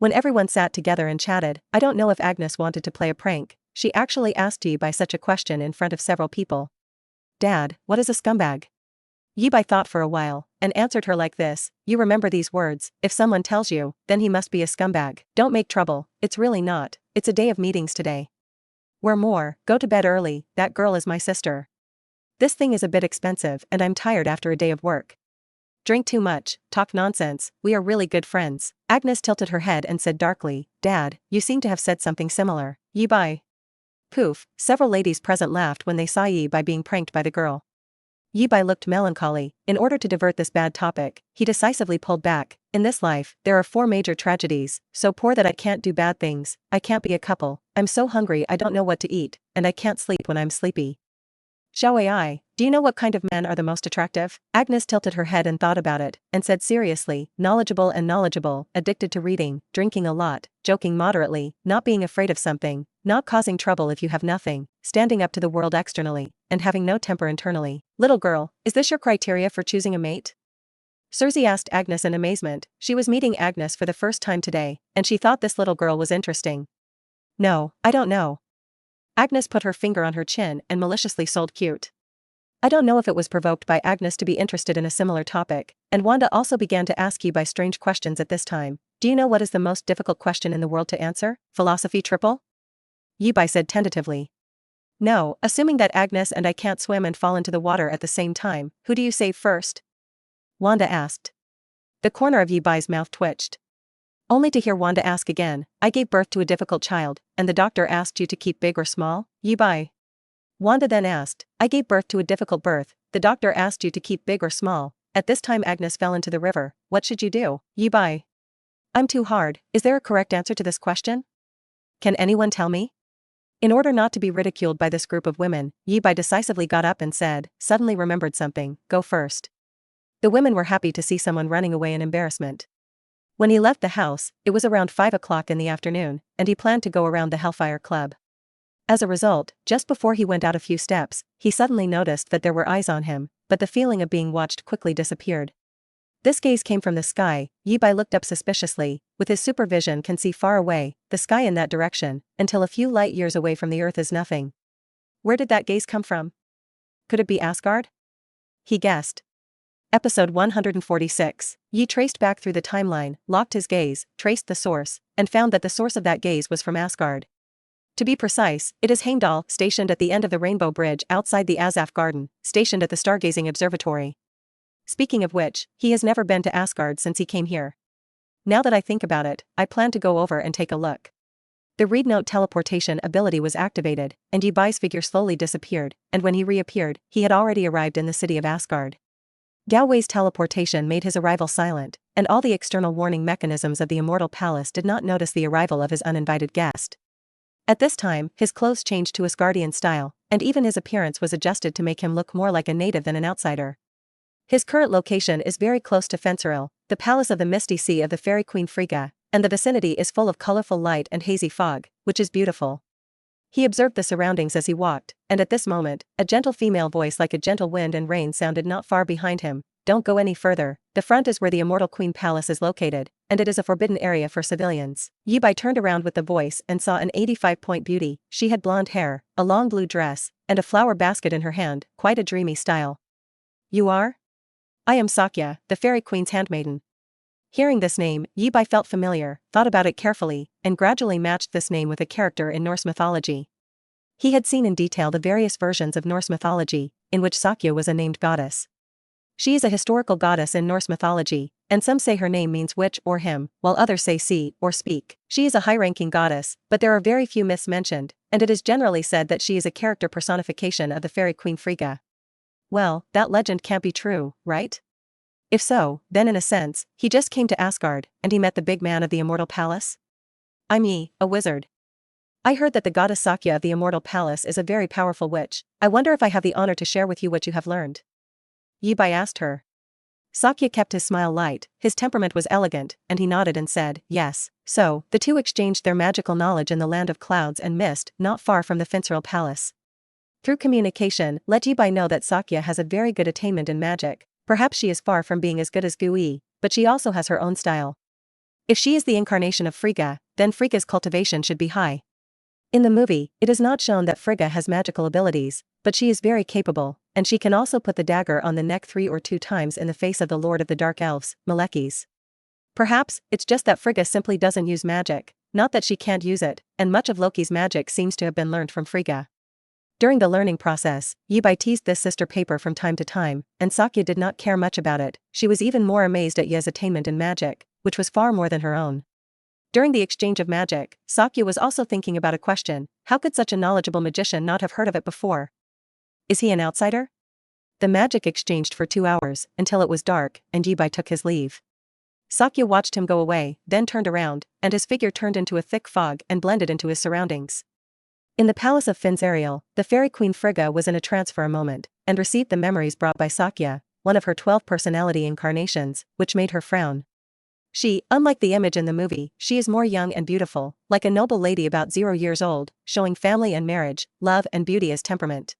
When everyone sat together and chatted, I don't know if Agnes wanted to play a prank. She actually asked Yi Bai such a question in front of several people. "Dad, what is a scumbag?" Yi Bai thought for a while, and answered her like this, "You remember these words, if someone tells you, then he must be a scumbag. Don't make trouble, it's really not, it's a day of meetings today. We're more, go to bed early, that girl is my sister. This thing is a bit expensive and I'm tired after a day of work. Drink too much, talk nonsense, we are really good friends." Agnes tilted her head and said darkly, "Dad, you seem to have said something similar." Yi Bai. Poof, several ladies present laughed when they saw Yi Bai being pranked by the girl. Yi Bai looked melancholy. In order to divert this bad topic, he decisively pulled back. "In this life, there are 4 major tragedies, so poor that I can't do bad things, I can't be a couple, I'm so hungry I don't know what to eat, and I can't sleep when I'm sleepy." Xiao Ai, do you know what kind of men are the most attractive? Agnes tilted her head and thought about it, and said seriously, knowledgeable, addicted to reading, drinking a lot, joking moderately, not being afraid of something, not causing trouble if you have nothing, standing up to the world externally, and having no temper internally. Little girl, is this your criteria for choosing a mate? Cersei asked Agnes in amazement. She was meeting Agnes for the first time today, and she thought this little girl was interesting. "No, I don't know." Agnes put her finger on her chin and maliciously sold cute. I don't know if it was provoked by Agnes to be interested in a similar topic, and Wanda also began to ask Yi Bai strange questions at this time. "Do you know what is the most difficult question in the world to answer? Philosophy triple?" Yi Bai said tentatively. "No, assuming that Agnes and I can't swim and fall into the water at the same time, who do you save first?" Wanda asked. The corner of Yi Bai's mouth twitched. Only to hear Wanda ask again, "I gave birth to a difficult child, and the doctor asked you to keep big or small, Yi Bai?" Wanda then asked, "I gave birth to a difficult birth, the doctor asked you to keep big or small. At this time Agnes fell into the river, what should you do, Yi Bai?" "I'm too hard, is there a correct answer to this question? Can anyone tell me?" In order not to be ridiculed by this group of women, Yi Bai decisively got up and said, suddenly remembered something, "Go first." The women were happy to see someone running away in embarrassment. When he left the house, it was around 5 o'clock in the afternoon, and he planned to go around the Hellfire Club. As a result, just before he went out a few steps, he suddenly noticed that there were eyes on him, but the feeling of being watched quickly disappeared. This gaze came from the sky. Yi Bai looked up suspiciously. With his supervision can see far away, the sky in that direction, until a few light years away from the earth is nothing. Where did that gaze come from? Could it be Asgard? He guessed. Episode 146. Yi traced back through the timeline, locked his gaze, traced the source, and found that the source of that gaze was from Asgard. To be precise, it is Heimdall, stationed at the end of the Rainbow Bridge outside the Azaf Garden, stationed at the Stargazing Observatory. Speaking of which, he has never been to Asgard since he came here. Now that I think about it, I plan to go over and take a look. The read note teleportation ability was activated, and Yi Bai's figure slowly disappeared, and when he reappeared, he had already arrived in the city of Asgard. Gao Wei's teleportation made his arrival silent, and all the external warning mechanisms of the Immortal Palace did not notice the arrival of his uninvited guest. At this time, his clothes changed to Asgardian style, and even his appearance was adjusted to make him look more like a native than an outsider. His current location is very close to Fenceril, the palace of the misty sea of the fairy queen Frigga, and the vicinity is full of colorful light and hazy fog, which is beautiful. He observed the surroundings as he walked, and at this moment, a gentle female voice like a gentle wind and rain sounded not far behind him. Don't go any further, the front is where the Immortal Queen Palace is located, and it is a forbidden area for civilians. Yi Bai turned around with the voice and saw an 85-point beauty. She had blonde hair, a long blue dress, and a flower basket in her hand, quite a dreamy style. You are? I am Sakya, the fairy queen's handmaiden. Hearing this name, Yi Bai felt familiar, thought about it carefully, and gradually matched this name with a character in Norse mythology. He had seen in detail the various versions of Norse mythology, in which Sakya was a named goddess. She is a historical goddess in Norse mythology, and some say her name means witch or him, while others say see or speak. She is a high-ranking goddess, but there are very few myths mentioned, and it is generally said that she is a character personification of the fairy queen Frigga. Well, that legend can't be true, right? If so, then in a sense, he just came to Asgard, and he met the big man of the Immortal Palace? I'm Yi, a wizard. I heard that the goddess Sakya of the Immortal Palace is a very powerful witch. I wonder if I have the honor to share with you what you have learned. Yi Bai asked her. Sakya kept his smile light, his temperament was elegant, and he nodded and said, yes. So, the two exchanged their magical knowledge in the land of clouds and mist, not far from the Fenceril Palace. Through communication, let Yi Bai know that Sakya has a very good attainment in magic. Perhaps she is far from being as good as Gui, but she also has her own style. If she is the incarnation of Frigga, then Frigga's cultivation should be high. In the movie, it is not shown that Frigga has magical abilities, but she is very capable, and she can also put the dagger on the neck 3 or 2 times in the face of the Lord of the Dark Elves, Malekith. Perhaps, it's just that Frigga simply doesn't use magic, not that she can't use it, and much of Loki's magic seems to have been learned from Frigga. During the learning process, Yi Bai teased this sister paper from time to time, and Sakya did not care much about it. She was even more amazed at Yi's attainment in magic, which was far more than her own. During the exchange of magic, Sakya was also thinking about a question: how could such a knowledgeable magician not have heard of it before? Is he an outsider? The magic exchanged for 2 hours, until it was dark, and Yi Bai took his leave. Sakya watched him go away, then turned around, and his figure turned into a thick fog and blended into his surroundings. In the palace of Fenceril, the fairy queen Frigga was in a trance for a moment, and received the memories brought by Sakya, one of her 12 personality incarnations, which made her frown. She, unlike the image in the movie, she is more young and beautiful, like a noble lady about 0 years old, showing family and marriage, love and beauty as temperament.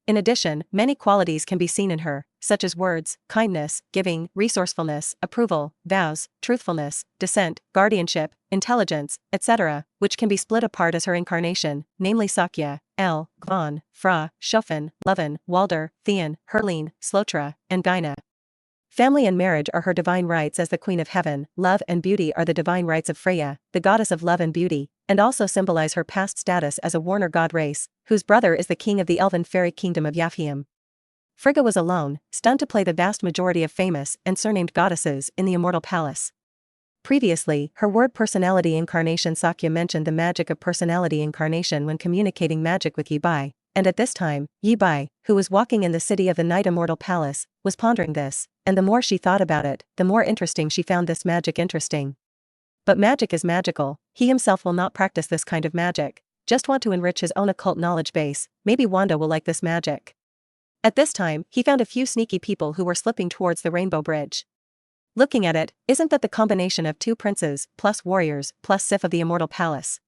In addition, many qualities can be seen in her, such as words, kindness, giving, resourcefulness, approval, vows, truthfulness, dissent, guardianship, intelligence, etc., which can be split apart as her incarnation, namely Sakya, El, Gvan, Fra, Shofin, Lovin, Walder, Theon, Herline, Slotra, and Gaina. Family and marriage are her divine rights as the Queen of Heaven, love and beauty are the divine rights of Freya, the goddess of love and beauty, and also symbolize her past status as a Warner god race, whose brother is the king of the elven fairy kingdom of Yafhiam. Frigga was alone, stunned to play the vast majority of famous and surnamed goddesses in the Immortal Palace. Previously, her word personality incarnation Sakya mentioned the magic of personality incarnation when communicating magic with Yi Bai, and at this time, Yi Bai, who was walking in the city of the Night Immortal Palace, was pondering this, and the more she thought about it, the more interesting she found this magic interesting. But magic is magical, he himself will not practice this kind of magic, just want to enrich his own occult knowledge base. Maybe Wanda will like this magic. At this time, he found a few sneaky people who were slipping towards the Rainbow Bridge. Looking at it, isn't that the combination of 2 princes, plus warriors, plus Sif of the Immortal Palace?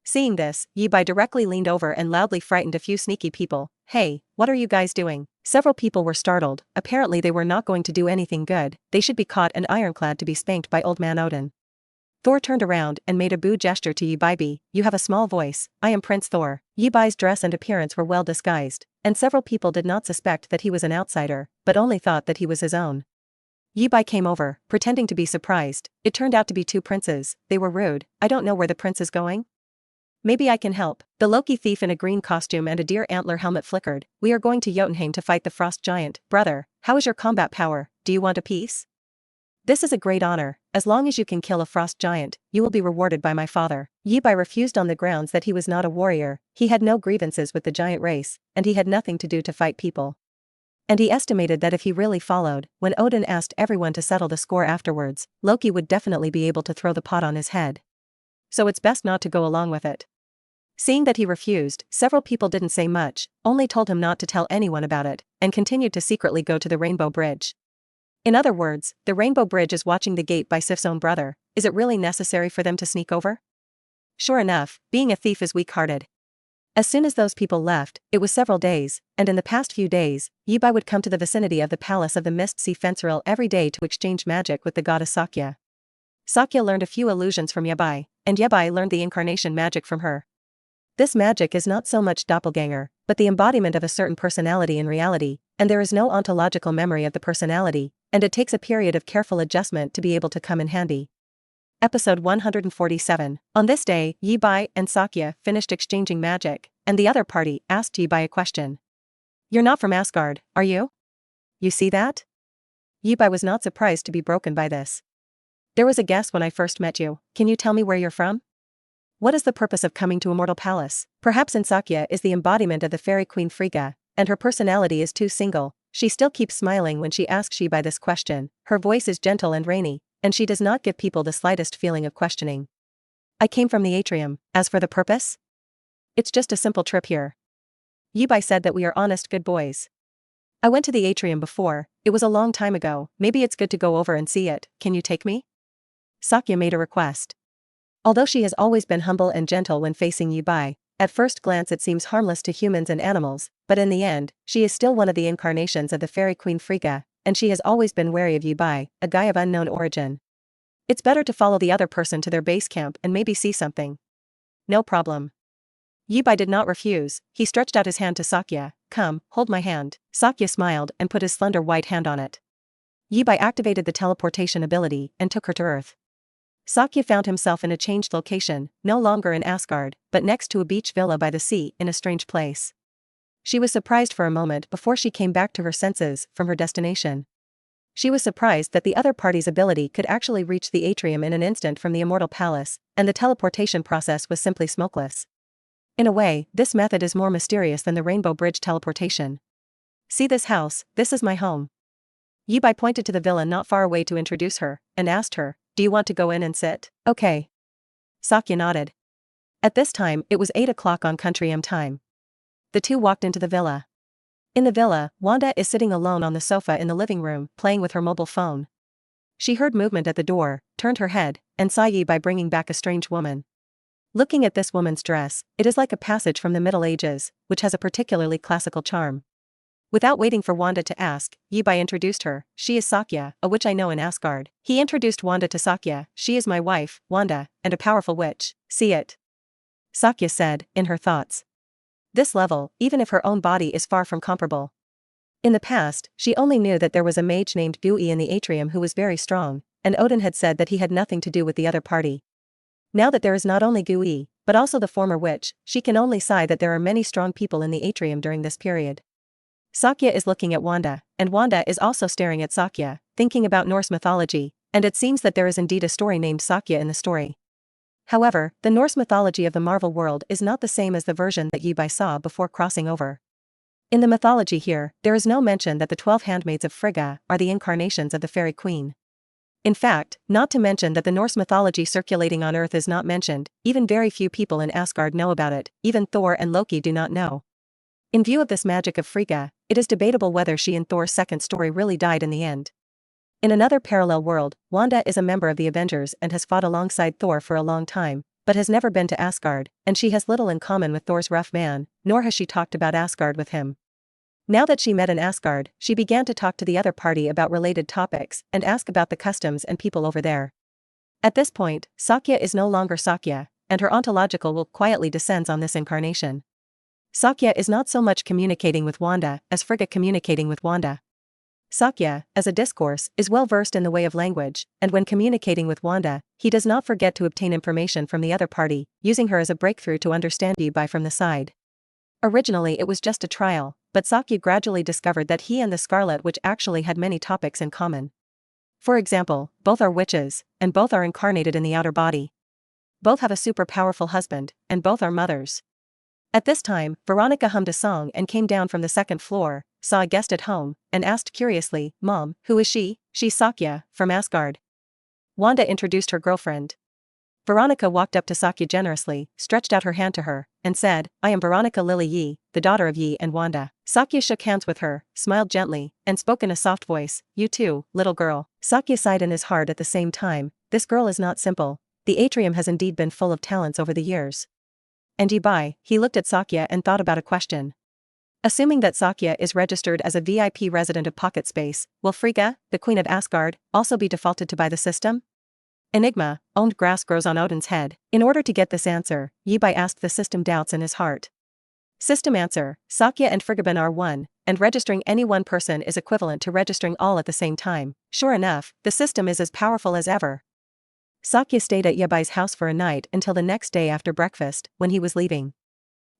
Seeing this, Yi-bai directly leaned over and loudly frightened a few sneaky people. "Hey, what are you guys doing?" Several people were startled. Apparently they were not going to do anything good. They should be caught and ironclad to be spanked by Old Man Odin. Thor turned around and made a boo gesture to Yi-bai. "You have a small voice. I am Prince Thor." Yi-bai's dress and appearance were well disguised, and several people did not suspect that he was an outsider, but only thought that he was his own. Yi-bai came over, pretending to be surprised. It turned out to be two princes. They were rude. "I don't know where the prince is going. Maybe I can help." The Loki thief in a green costume and a deer antler helmet flickered. "We are going to Jotunheim to fight the frost giant. Brother, how is your combat power? Do you want a piece?" "This is a great honor. As long as you can kill a frost giant, you will be rewarded by my father." Yi-bai refused on the grounds that he was not a warrior, he had no grievances with the giant race, and he had nothing to do to fight people. And he estimated that if he really followed, when Odin asked everyone to settle the score afterwards, Loki would definitely be able to throw the pot on his head. So it's best not to go along with it. Seeing that he refused, several people didn't say much, only told him not to tell anyone about it, and continued to secretly go to the Rainbow Bridge. In other words, the Rainbow Bridge is watching the gate by Sif's own brother. Is it really necessary for them to sneak over? Sure enough, being a thief is weak-hearted. As soon as those people left, it was several days, and in the past few days, Yi-bai would come to the vicinity of the palace of the Mist Sea Fenceril every day to exchange magic with the goddess Sakya. Sakya learned a few illusions from Yi-bai, and Yi-bai learned the incarnation magic from her. This magic is not so much doppelganger, but the embodiment of a certain personality in reality, and there is no ontological memory of the personality, and it takes a period of careful adjustment to be able to come in handy. Episode 147. On this day, Yi-bai and Sakya finished exchanging magic, and the other party asked Yi-bai a question. "You're not from Asgard, are you? You see that?" Yi-bai was not surprised to be broken by this. "There was a guess when I first met you. Can you tell me where you're from? What is the purpose of coming to Immortal Palace?" Perhaps Sakya is the embodiment of the fairy queen Frigga, and her personality is too single. She still keeps smiling when she asks Yi-bai this question. Her voice is gentle and rainy, and she does not give people the slightest feeling of questioning. "I came from the atrium. As for the purpose? It's just a simple trip here. Yi-bai said that we are honest good boys. I went to the atrium before, it was a long time ago, maybe it's good to go over and see it. Can you take me?" Sakya made a request. Although she has always been humble and gentle when facing Yi-bai, at first glance it seems harmless to humans and animals, but in the end, she is still one of the incarnations of the fairy queen Frigga, and she has always been wary of Yi-bai, a guy of unknown origin. It's better to follow the other person to their base camp and maybe see something. No problem. Yi-bai did not refuse, he stretched out his hand to Sakya. "Come, hold my hand." Sakya smiled and put his slender white hand on it. Yi-bai activated the teleportation ability and took her to Earth. Sakya found himself in a changed location, no longer in Asgard, but next to a beach villa by the sea in a strange place. She was surprised for a moment before she came back to her senses from her destination. She was surprised that the other party's ability could actually reach the atrium in an instant from the Immortal Palace, and the teleportation process was simply smokeless. In a way, this method is more mysterious than the Rainbow Bridge teleportation. "See this house, this is my home." Yi-bai pointed to the villa not far away to introduce her, and asked her, "Do you want to go in and sit?" "Okay." Sakya nodded. At this time, it was 8 o'clock on Country M time. The two walked into the villa. In the villa, Wanda is sitting alone on the sofa in the living room, playing with her mobile phone. She heard movement at the door, turned her head, and saw Yi-bai bringing back a strange woman. Looking at this woman's dress, it is like a passage from the Middle Ages, which has a particularly classical charm. Without waiting for Wanda to ask, Yi-bai introduced her. "She is Sakya, a witch I know in Asgard." He introduced Wanda to Sakya. "She is my wife, Wanda, and a powerful witch. See it?" Sakya said, in her thoughts. This level, even if her own body is far from comparable. In the past, she only knew that there was a mage named Bui in the atrium who was very strong, and Odin had said that he had nothing to do with the other party. Now that there is not only Gui, but also the former witch, she can only sigh that there are many strong people in the atrium during this period. Sakya is looking at Wanda, and Wanda is also staring at Sakya, thinking about Norse mythology, and it seems that there is indeed a story named Sakya in the story. However, the Norse mythology of the Marvel world is not the same as the version that Yi-bai saw before crossing over. In the mythology here, there is no mention that the 12 handmaids of Frigga are the incarnations of the fairy queen. In fact, not to mention that the Norse mythology circulating on Earth is not mentioned, even very few people in Asgard know about it, even Thor and Loki do not know. In view of this magic of Frigga, it is debatable whether she in Thor's second story really died in the end. In another parallel world, Wanda is a member of the Avengers and has fought alongside Thor for a long time, but has never been to Asgard, and she has little in common with Thor's rough man, nor has she talked about Asgard with him. Now that she met in Asgard, she began to talk to the other party about related topics and ask about the customs and people over there. At this point, Sakya is no longer Sakya, and her ontological will quietly descends on this incarnation. Sakya is not so much communicating with Wanda as Frigga communicating with Wanda. Sakya, as a discourse, is well versed in the way of language, and when communicating with Wanda, he does not forget to obtain information from the other party, using her as a breakthrough to understand Yubai from the side. Originally it was just a trial, but Sakya gradually discovered that he and the Scarlet Witch actually had many topics in common. For example, both are witches, and both are incarnated in the outer body. Both have a super powerful husband, and both are mothers. At this time, Veronica hummed a song and came down from the second floor, saw a guest at home, and asked curiously, "Mom, who is she?" "She's Sakya, from Asgard." Wanda introduced her girlfriend. Veronica walked up to Sakya generously, stretched out her hand to her, and said, "I am Veronica Lily Yi, the daughter of Yi and Wanda." Sakya shook hands with her, smiled gently, and spoke in a soft voice, "You too, little girl." Sakya sighed in his heart at the same time. This girl is not simple. The atrium has indeed been full of talents over the years. And Yubai, he looked at Sakya and thought about a question. Assuming that Sakya is registered as a VIP resident of Pocket Space, will Frigga, the Queen of Asgard, also be defaulted to by the system? Enigma, owned grass grows on Odin's head. In order to get this answer, Yubai asked the system doubts in his heart. System answer, Sakya and Friggaben are one, and registering any one person is equivalent to registering all at the same time. Sure enough, the system is as powerful as ever. Sakya stayed at Yubai's house for a night until the next day after breakfast, when he was leaving.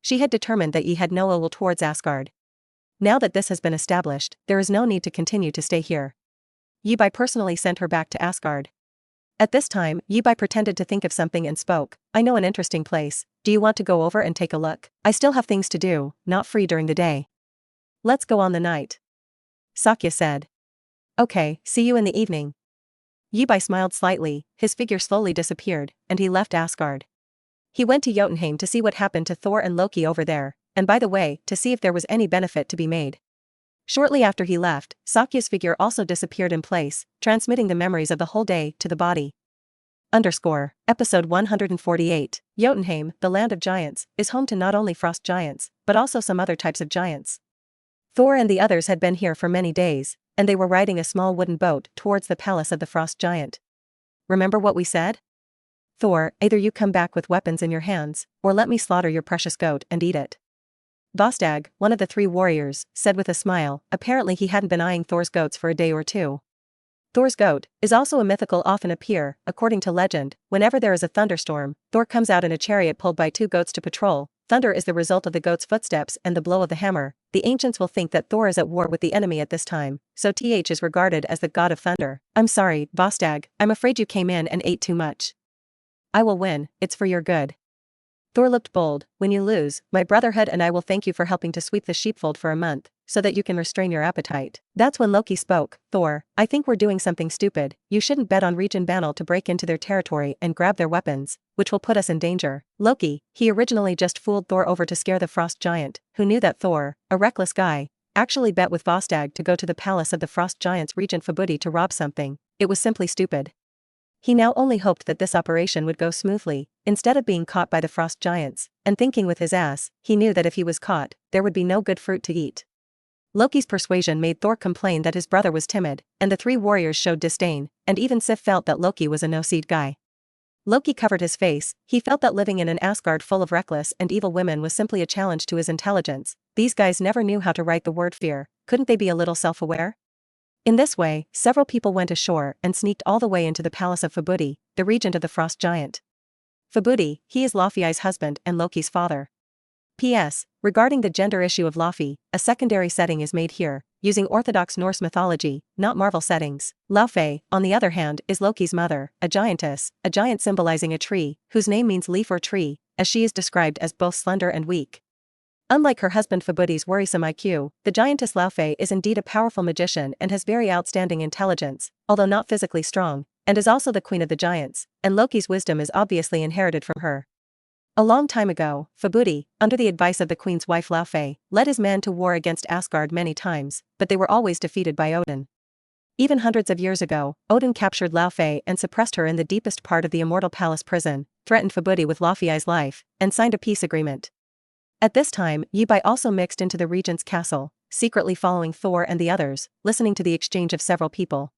She had determined that Yi had no ill will towards Asgard. Now that this has been established, there is no need to continue to stay here. Yubai personally sent her back to Asgard. At this time, Yubai pretended to think of something and spoke, "I know an interesting place. Do you want to go over and take a look? I still have things to do, not free during the day." "Let's go on the night," Sakya said. "Okay, see you in the evening." Yubai smiled slightly, his figure slowly disappeared, and he left Asgard. He went to Jotunheim to see what happened to Thor and Loki over there, and by the way, to see if there was any benefit to be made. Shortly after he left, Sakya's figure also disappeared in place, transmitting the memories of the whole day to the body. Episode 148, Jotunheim, the land of giants, is home to not only frost giants, but also some other types of giants. Thor and the others had been here for many days, and they were riding a small wooden boat towards the palace of the frost giant. Remember what we said? Thor, either you come back with weapons in your hands, or let me slaughter your precious goat and eat it. Bostag, one of the three warriors, said with a smile. Apparently he hadn't been eyeing Thor's goats for a day or two. Thor's goat is also a mythical often appear, according to legend, whenever there is a thunderstorm, Thor comes out in a chariot pulled by two goats to patrol. Thunder is the result of the goat's footsteps and the blow of the hammer. The ancients will think that Thor is at war with the enemy at this time, so Th is regarded as the god of thunder. I'm sorry, Bostag, I'm afraid you came in and ate too much. I will win, it's for your good. Thor looked bold. When you lose, my brotherhood and I will thank you for helping to sweep the sheepfold for a month, so that you can restrain your appetite. That's when Loki spoke. Thor, I think we're doing something stupid. You shouldn't bet on Region Banal to break into their territory and grab their weapons, which will put us in danger. Loki, he originally just fooled Thor over to scare the frost giant, who knew that Thor, a reckless guy, actually bet with Vostag to go to the palace of the frost giant's regent Fabudi to rob something. It was simply stupid. He now only hoped that this operation would go smoothly, instead of being caught by the frost giants, and thinking with his ass, he knew that if he was caught, there would be no good fruit to eat. Loki's persuasion made Thor complain that his brother was timid, and the three warriors showed disdain, and even Sif felt that Loki was a no-seed guy. Loki covered his face. He felt that living in an Asgard full of reckless and evil women was simply a challenge to his intelligence. These guys never knew how to write the word fear. Couldn't they be a little self-aware? In this way, several people went ashore and sneaked all the way into the palace of Fabudi, the regent of the frost giant. Fabudi, he is Laufey's husband and Loki's father. P.S. Regarding the gender issue of Laufey, a secondary setting is made here, using Orthodox Norse mythology, not Marvel settings. Laufey, on the other hand, is Loki's mother, a giantess, a giant symbolizing a tree, whose name means leaf or tree, as she is described as both slender and weak. Unlike her husband Fabudi's worrisome IQ, the giantess Laufey is indeed a powerful magician and has very outstanding intelligence, although not physically strong, and is also the queen of the giants, and Loki's wisdom is obviously inherited from her. A long time ago, Fabudi, under the advice of the queen's wife Laufey, led his men to war against Asgard many times, but they were always defeated by Odin. Even hundreds of years ago, Odin captured Laufey and suppressed her in the deepest part of the immortal palace prison, threatened Fabudi with Laufey's life, and signed a peace agreement. At this time, Yibai also mixed into the regent's castle, secretly following Thor and the others, listening to the exchange of several people.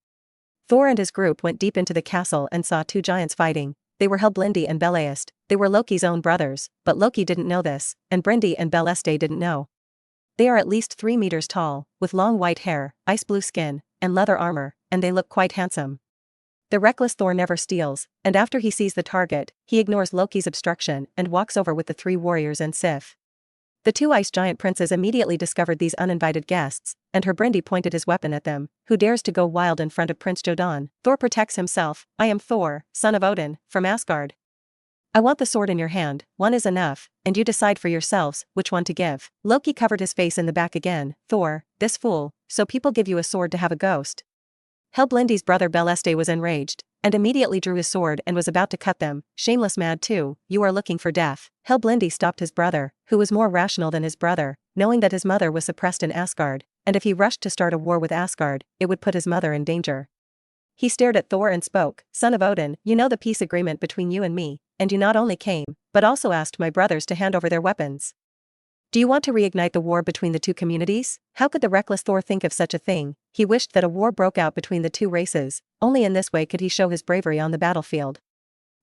Thor and his group went deep into the castle and saw two giants fighting. They were Helblindi and Beleist. They were Loki's own brothers, but Loki didn't know this, and Brindi and Beleste didn't know. They are at least 3 meters tall, with long white hair, ice blue skin, and leather armor, and they look quite handsome. The reckless Thor never steals, and after he sees the target, he ignores Loki's obstruction and walks over with the 3 warriors and Sif. The 2 ice giant princes immediately discovered these uninvited guests, and her Brindi pointed his weapon at them. Who dares to go wild in front of Prince Jodan? Thor protects himself. I am Thor, son of Odin, from Asgard. I want the sword in your hand, one is enough, and you decide for yourselves which one to give. Loki covered his face in the back again. Thor, this fool, so people give you a sword to have a ghost. Helblindi's brother Beleste was enraged, and immediately drew his sword and was about to cut them. Shameless mad too, you are looking for death. Helblindi stopped his brother, who was more rational than his brother, knowing that his mother was suppressed in Asgard, and if he rushed to start a war with Asgard, it would put his mother in danger. He stared at Thor and spoke, Son of Odin, you know the peace agreement between you and me, and you not only came, but also asked my brothers to hand over their weapons. Do you want to reignite the war between the 2 communities? How could the reckless Thor think of such a thing? He wished that a war broke out between the 2 races, only in this way could he show his bravery on the battlefield.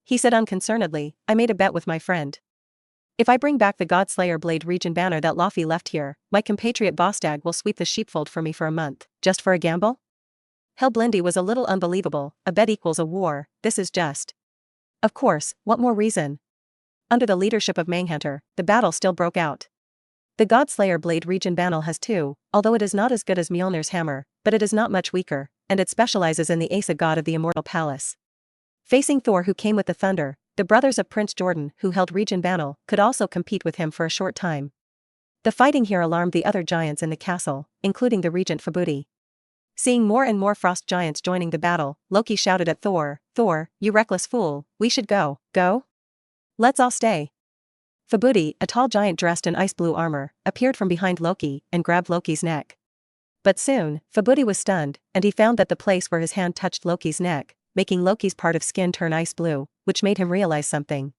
He said unconcernedly, I made a bet with my friend. If I bring back the Godslayer Blade Region banner that Laufey left here, my compatriot Bostag will sweep the sheepfold for me for a month, just for a gamble? Helblindi was a little unbelievable. A bet equals a war, this is just. Of course, what more reason? Under the leadership of Manhunter, the battle still broke out. The Godslayer Blade Region banner has 2, although it is not as good as Mjolnir's hammer, but it is not much weaker, and it specializes in the Asa god of the immortal palace. Facing Thor, who came with the thunder, the brothers of Prince Jordan, who held Region banner, could also compete with him for a short time. The fighting here alarmed the other giants in the castle, including the regent Fabudi. Seeing more and more frost giants joining the battle, Loki shouted at Thor, Thor, you reckless fool, we should go. Go? Let's all stay. Fabudi, a tall giant dressed in ice blue armor, appeared from behind Loki and grabbed Loki's neck. But soon, Fabudi was stunned, and he found that the place where his hand touched Loki's neck, making Loki's part of skin turn ice blue, which made him realize something.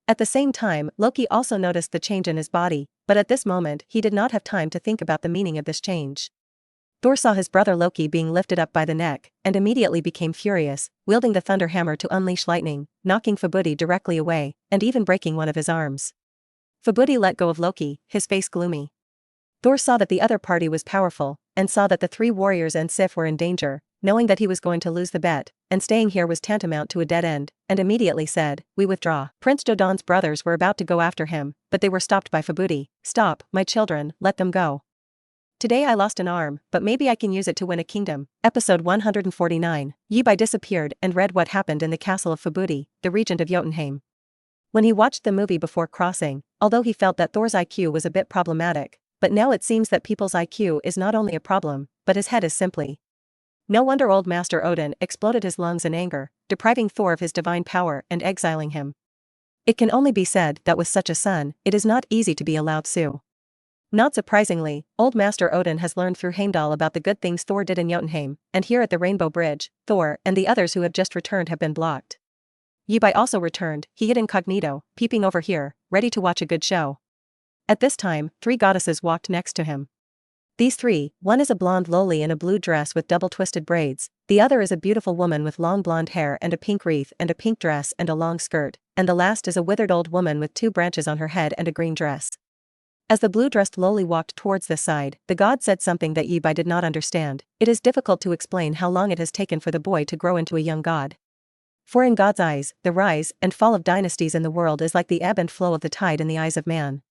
At the same time, Loki also noticed the change in his body, but at this moment he did not have time to think about the meaning of this change. Thor saw his brother Loki being lifted up by the neck, and immediately became furious, wielding the thunder hammer to unleash lightning, knocking Fabudi directly away, and even breaking one of his arms. Fabudi let go of Loki, his face gloomy. Thor saw that the other party was powerful, and saw that the 3 warriors and Sif were in danger, knowing that he was going to lose the bet, and staying here was tantamount to a dead end, and immediately said, we withdraw. Prince Jodan's brothers were about to go after him, but they were stopped by Fabudi. Stop, my children, let them go. Today I lost an arm, but maybe I can use it to win a kingdom. Episode 149. Yibai disappeared and read what happened in the castle of Fabudi, the regent of Jotunheim. When he watched the movie before crossing, although he felt that Thor's IQ was a bit problematic, but now it seems that people's IQ is not only a problem, but his head is simply. No wonder old Master Odin exploded his lungs in anger, depriving Thor of his divine power and exiling him. It can only be said that with such a son, it is not easy to be a Lao Tzu. Not surprisingly, old Master Odin has learned through Heimdall about the good things Thor did in Jotunheim, and here at the Rainbow Bridge, Thor and the others who have just returned have been blocked. Yibai also returned, he hid incognito, peeping over here, ready to watch a good show. At this time, 3 goddesses walked next to him. These 3, one is a blonde loli in a blue dress with double twisted braids, the other is a beautiful woman with long blonde hair and a pink wreath and a pink dress and a long skirt, and the last is a withered old woman with 2 branches on her head and a green dress. As the blue-dressed loli walked towards this side, the god said something that Yibai did not understand. It is difficult to explain how long it has taken for the boy to grow into a young god. For in God's eyes, the rise and fall of dynasties in the world is like the ebb and flow of the tide in the eyes of man.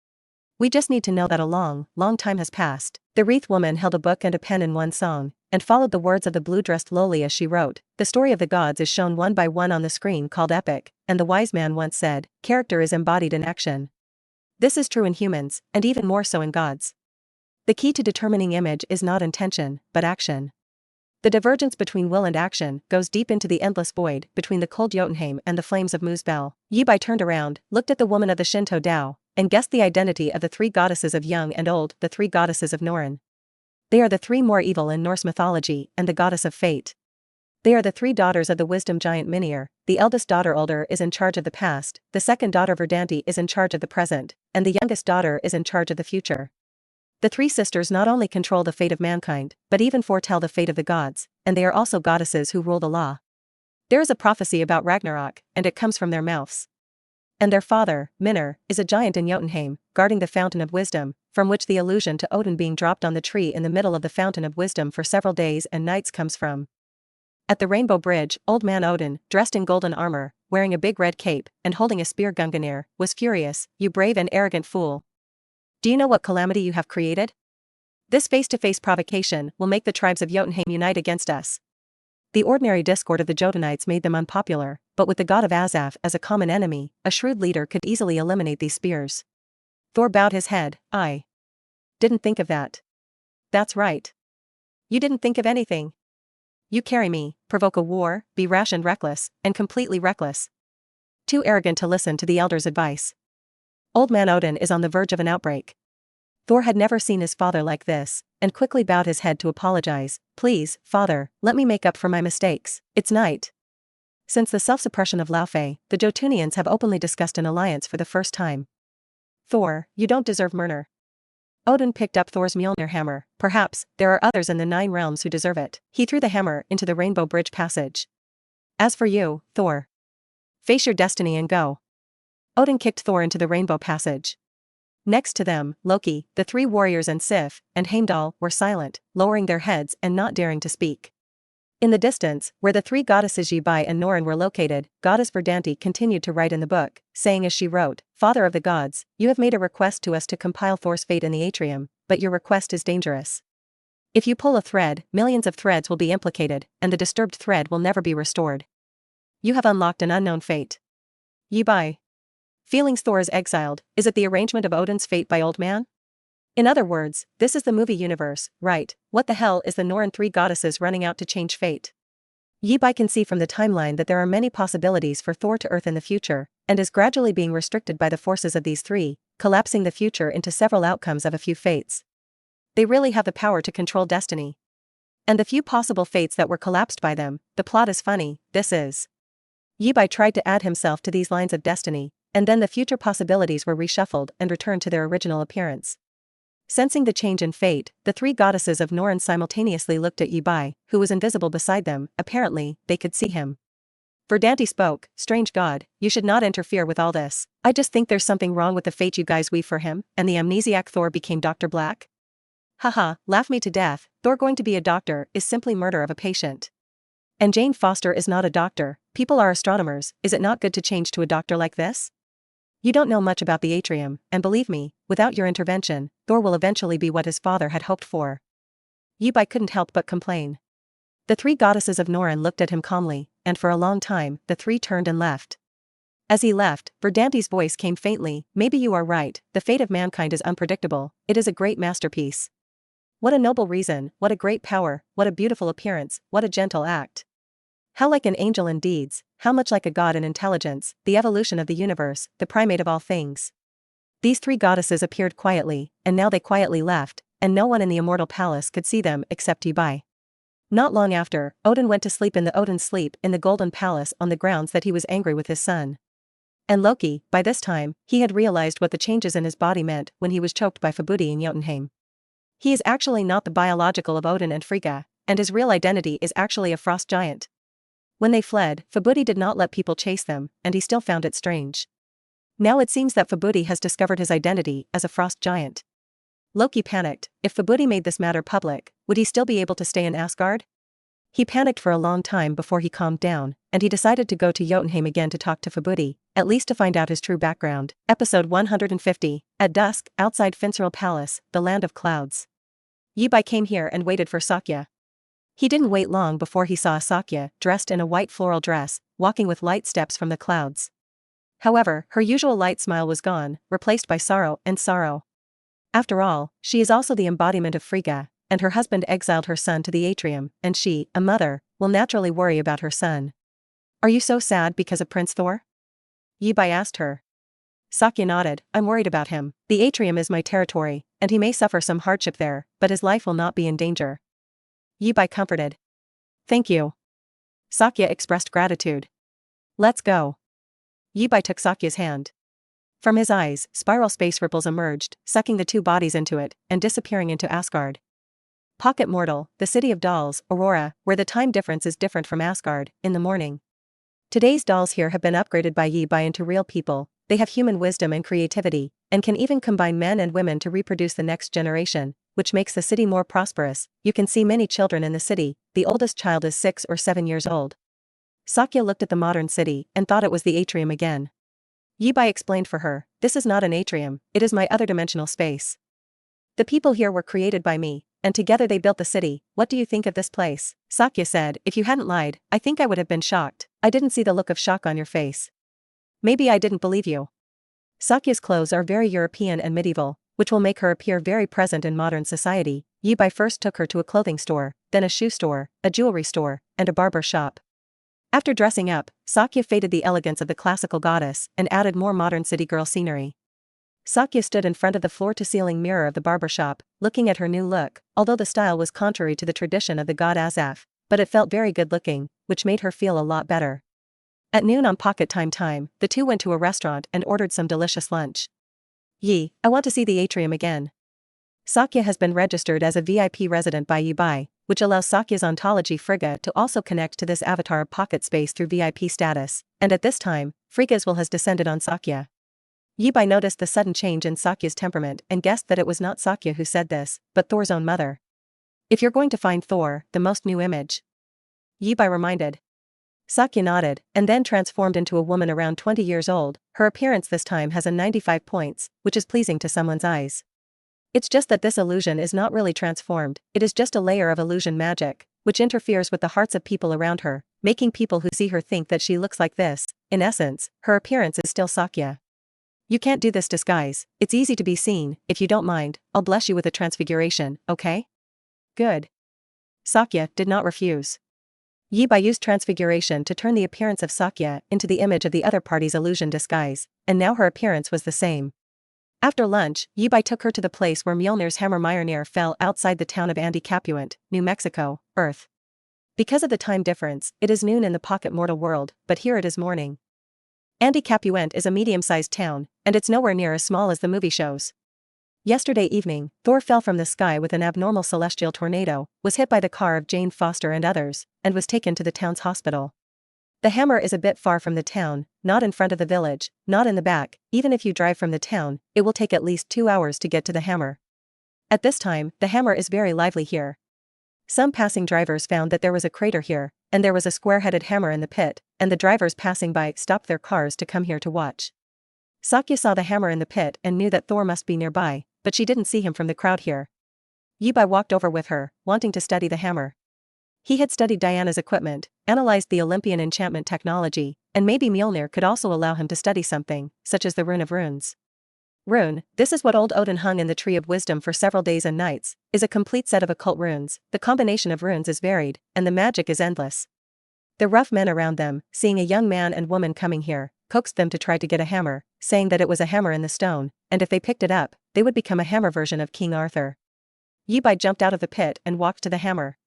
We just need to know that a long, long time has passed. The wreath woman held a book and a pen in one song, and followed the words of the blue-dressed loli as she wrote. The story of the gods is shown one by one on the screen called epic, and the wise man once said, character is embodied in action. This is true in humans, and even more so in gods. The key to determining image is not intention, but action. The divergence between will and action goes deep into the endless void between the cold Jotunheim and the flames of Muspel. Yibai turned around, looked at the woman of the Shinto Tao, and guessed the identity of the 3 goddesses of young and old, the 3 goddesses of Norn. They are the three more evil in Norse mythology and the goddess of fate. They are the three daughters of the wisdom giant Mimir. The eldest daughter Uldr is in charge of the past, the second daughter Verdandi is in charge of the present, and the youngest daughter is in charge of the future. The three sisters not only control the fate of mankind, but even foretell the fate of the gods, and they are also goddesses who rule the law. There is a prophecy about Ragnarok, and it comes from their mouths. And their father, Minr, is a giant in Jotunheim, guarding the Fountain of Wisdom, from which the allusion to Odin being dropped on the tree in the middle of the Fountain of Wisdom for several days and nights comes from. At the Rainbow Bridge, Old Man Odin, dressed in golden armor, wearing a big red cape, and holding a spear Gungnir, was furious. "You brave and arrogant fool. Do you know what calamity you have created? This face-to-face provocation will make the tribes of Jotunheim unite against us." The ordinary discord of the Jotuниtes made them unpopular, but with the god of Asaph as a common enemy, a shrewd leader could easily eliminate these spears. Thor bowed his head. "I didn't think of that." "That's right. You didn't think of anything. You carry me, provoke a war, be rash and reckless, and completely reckless. Too arrogant to listen to the elder's advice. Old Man Odin is on the verge of an outbreak." Thor had never seen his father like this, and quickly bowed his head to apologize. "Please, father, let me make up for my mistakes. It's night." Since the self-suppression of Laufey, the Jotunians have openly discussed an alliance for the first time. "Thor, you don't deserve Mjolnir." Odin picked up Thor's Mjolnir hammer. "Perhaps, there are others in the 9 realms who deserve it." He threw the hammer into the Rainbow Bridge passage. "As for you, Thor, face your destiny and go." Odin kicked Thor into the Rainbow Passage. Next to them, Loki, the 3 warriors and Sif, and Heimdall, were silent, lowering their heads and not daring to speak. In the distance, where the 3 goddesses Yibai and Norn were located, Goddess Verdandi continued to write in the book, saying as she wrote, "Father of the gods, you have made a request to us to compile Thor's fate in the atrium, but your request is dangerous. If you pull a thread, millions of threads will be implicated, and the disturbed thread will never be restored. You have unlocked an unknown fate." Yibai. Feelings Thor is exiled. Is it the arrangement of Odin's fate by Old Man? In other words, this is the movie universe, right? What the hell is the Norn 3 goddesses running out to change fate? Yibai can see from the timeline that there are many possibilities for Thor to Earth in the future, and is gradually being restricted by the forces of these 3, collapsing the future into several outcomes of a few fates. They really have the power to control destiny. And the few possible fates that were collapsed by them, the plot is funny, this is. Yibai tried to add himself to these lines of destiny, and then the future possibilities were reshuffled and returned to their original appearance. Sensing the change in fate, the 3 goddesses of Norn simultaneously looked at Yibai, who was invisible beside them. Apparently, they could see him. Verdandi spoke, "Strange god, you should not interfere with all this. I just think there's something wrong with the fate you guys weave for him," and the amnesiac Thor became Dr. Black. "Haha, laugh me to death. Thor going to be a doctor is simply murder of a patient. And Jane Foster is not a doctor, people are astronomers. Is it not good to change to a doctor like this? You don't know much about the atrium, and believe me, without your intervention, Thor will eventually be what his father had hoped for." Yibai couldn't help but complain. The 3 goddesses of Norn looked at him calmly, and for a long time, the 3 turned and left. As he left, Verdanti's voice came faintly, "Maybe you are right, the fate of mankind is unpredictable, it is a great masterpiece. What a noble reason, what a great power, what a beautiful appearance, what a gentle act. How like an angel in deeds, how much like a god in intelligence, the evolution of the universe, the primate of all things." These 3 goddesses appeared quietly, and now they quietly left, and no one in the immortal palace could see them except Yibai. Not long after, Odin went to sleep in the Odin's sleep in the Golden Palace on the grounds that he was angry with his son. And Loki, by this time, he had realized what the changes in his body meant when he was choked by Fubuti in Jotunheim. He is actually not the biological of Odin and Frigga, and his real identity is actually a frost giant. When they fled, Fubuti did not let people chase them, and he still found it strange. Now it seems that Fubuti has discovered his identity as a frost giant. Loki panicked. If Fubuti made this matter public, would he still be able to stay in Asgard? He panicked for a long time before he calmed down, and he decided to go to Jotunheim again to talk to Fubuti, at least to find out his true background. Episode 150. At dusk, outside Finseril Palace, the land of clouds. Yibai came here and waited for Sakya. He didn't wait long before he saw Sakya, dressed in a white floral dress, walking with light steps from the clouds. However, her usual light smile was gone, replaced by sorrow and sorrow. After all, she is also the embodiment of Frigga, and her husband exiled her son to the atrium, and she, a mother, will naturally worry about her son. "Are you so sad because of Prince Thor?" Yibai asked her. Sakya nodded, "I'm worried about him. The atrium is my territory, and he may suffer some hardship there, but his life will not be in danger. Yibai comforted. Thank you. Sakya expressed gratitude. Let's go. Yibai took Sakya's hand. From his eyes, spiral space ripples emerged, sucking the two bodies into it, and disappearing into Asgard. Pocket Mortal, the city of dolls, Aurora, where the time difference is different from Asgard, in the morning. Today's dolls here have been upgraded by Yibai into real people. They have human wisdom and creativity, and can even combine men and women to reproduce the next generation, which makes the city more prosperous. You can see many children in the city. The oldest child is 6 or 7 years old. Sakya looked at the modern city and thought it was the atrium again. Yibai explained for her, this is not an atrium, it is my other dimensional space. The people here were created by me, and together they built the city. What do you think of this place? Sakya said, if you hadn't lied, I think I would have been shocked. I didn't see the look of shock on your face. Maybe I didn't believe you. Sakya's clothes are very European and medieval, which will make her appear very present in modern society. Yibai first took her to a clothing store, then a shoe store, a jewelry store, and a barber shop. After dressing up, Sakya faded the elegance of the classical goddess and added more modern city girl scenery. Sakya stood in front of the floor-to-ceiling mirror of the barber shop, looking at her new look, although the style was contrary to the tradition of the god Azaph, but it felt very good-looking, which made her feel a lot better. At noon on pocket time, the two went to a restaurant and ordered some delicious lunch. I want to see the atrium again. Sakya has been registered as a VIP resident by Yibai, which allows Sakya's ontology Frigga to also connect to this avatar of pocket space through VIP status, and at this time, Frigga's will has descended on Sakya. Yibai noticed the sudden change in Sakya's temperament and guessed that it was not Sakya who said this, but Thor's own mother. If you're going to find Thor, the most new image. Yibai reminded. Sakya nodded, and then transformed into a woman around 20 years old. Her appearance this time has a 95 points, which is pleasing to someone's eyes. It's just that this illusion is not really transformed, it is just a layer of illusion magic, which interferes with the hearts of people around her, making people who see her think that she looks like this. In essence, her appearance is still Sakya. You can't do this disguise, it's easy to be seen. If you don't mind, I'll bless you with a transfiguration, okay? Good. Sakya did not refuse. Yibai used transfiguration to turn the appearance of Sakya into the image of the other party's illusion disguise, and now her appearance was the same. After lunch, Yibai took her to the place where Mjolnir's hammer Mjolnir fell outside the town of Andy Capuant, New Mexico, Earth. Because of the time difference, it is noon in the pocket mortal world, but here it is morning. Andy Capuant is a medium-sized town, and it's nowhere near as small as the movie shows. Yesterday evening, Thor fell from the sky with an abnormal celestial tornado, was hit by the car of Jane Foster and others, and was taken to the town's hospital. The hammer is a bit far from the town, not in front of the village, not in the back. Even if you drive from the town, it will take at least 2 hours to get to the hammer. At this time, the hammer is very lively here. Some passing drivers found that there was a crater here, and there was a square-headed hammer in the pit, and the drivers passing by stopped their cars to come here to watch. Sakya saw the hammer in the pit and knew that Thor must be nearby, but she didn't see him from the crowd here. Yibai walked over with her, wanting to study the hammer. He had studied Diana's equipment, analyzed the Olympian enchantment technology, and maybe Mjolnir could also allow him to study something, such as the Rune of Runes. Rune, this is what old Odin hung in the Tree of Wisdom for several days and nights, is a complete set of occult runes. The combination of runes is varied, and the magic is endless. The rough men around them, seeing a young man and woman coming here, coaxed them to try to get a hammer, saying that it was a hammer in the stone, and if they picked it up, they would become a hammer version of King Arthur. Yibai jumped out of the pit and walked to the hammer.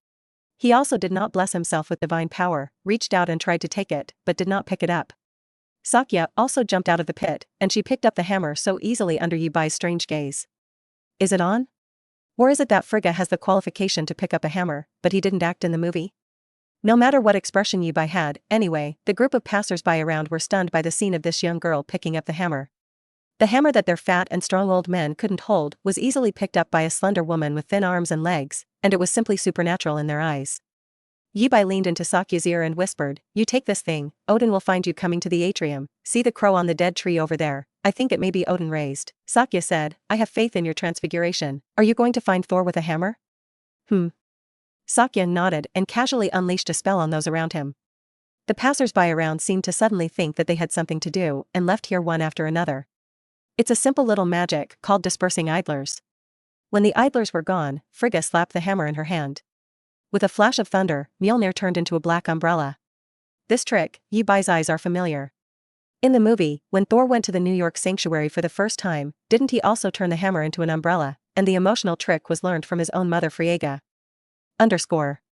He also did not bless himself with divine power, reached out and tried to take it, but did not pick it up. Sakya also jumped out of the pit, and she picked up the hammer so easily under Yibai's strange gaze. Is it on? Or is it that Frigga has the qualification to pick up a hammer, but he didn't act in the movie? No matter what expression Yibai had, anyway, the group of passers-by around were stunned by the scene of this young girl picking up the hammer. The hammer that their fat and strong old men couldn't hold was easily picked up by a slender woman with thin arms and legs, and it was simply supernatural in their eyes. Yibai leaned into Sakya's ear and whispered, "You take this thing, Odin will find you coming to the atrium. See the crow on the dead tree over there? I think it may be Odin raised." Sakya said, "I have faith in your transfiguration. Are you going to find Thor with a hammer?" Sakya nodded and casually unleashed a spell on those around him. The passers-by around seemed to suddenly think that they had something to do and left here one after another. It's a simple little magic called dispersing idlers. When the idlers were gone, Frigga slapped the hammer in her hand. With a flash of thunder, Mjolnir turned into a black umbrella. This trick, Yibai's eyes are familiar. In the movie, when Thor went to the New York sanctuary for the first time, didn't he also turn the hammer into an umbrella, and the emotional trick was learned from his own mother Friega. Underscore.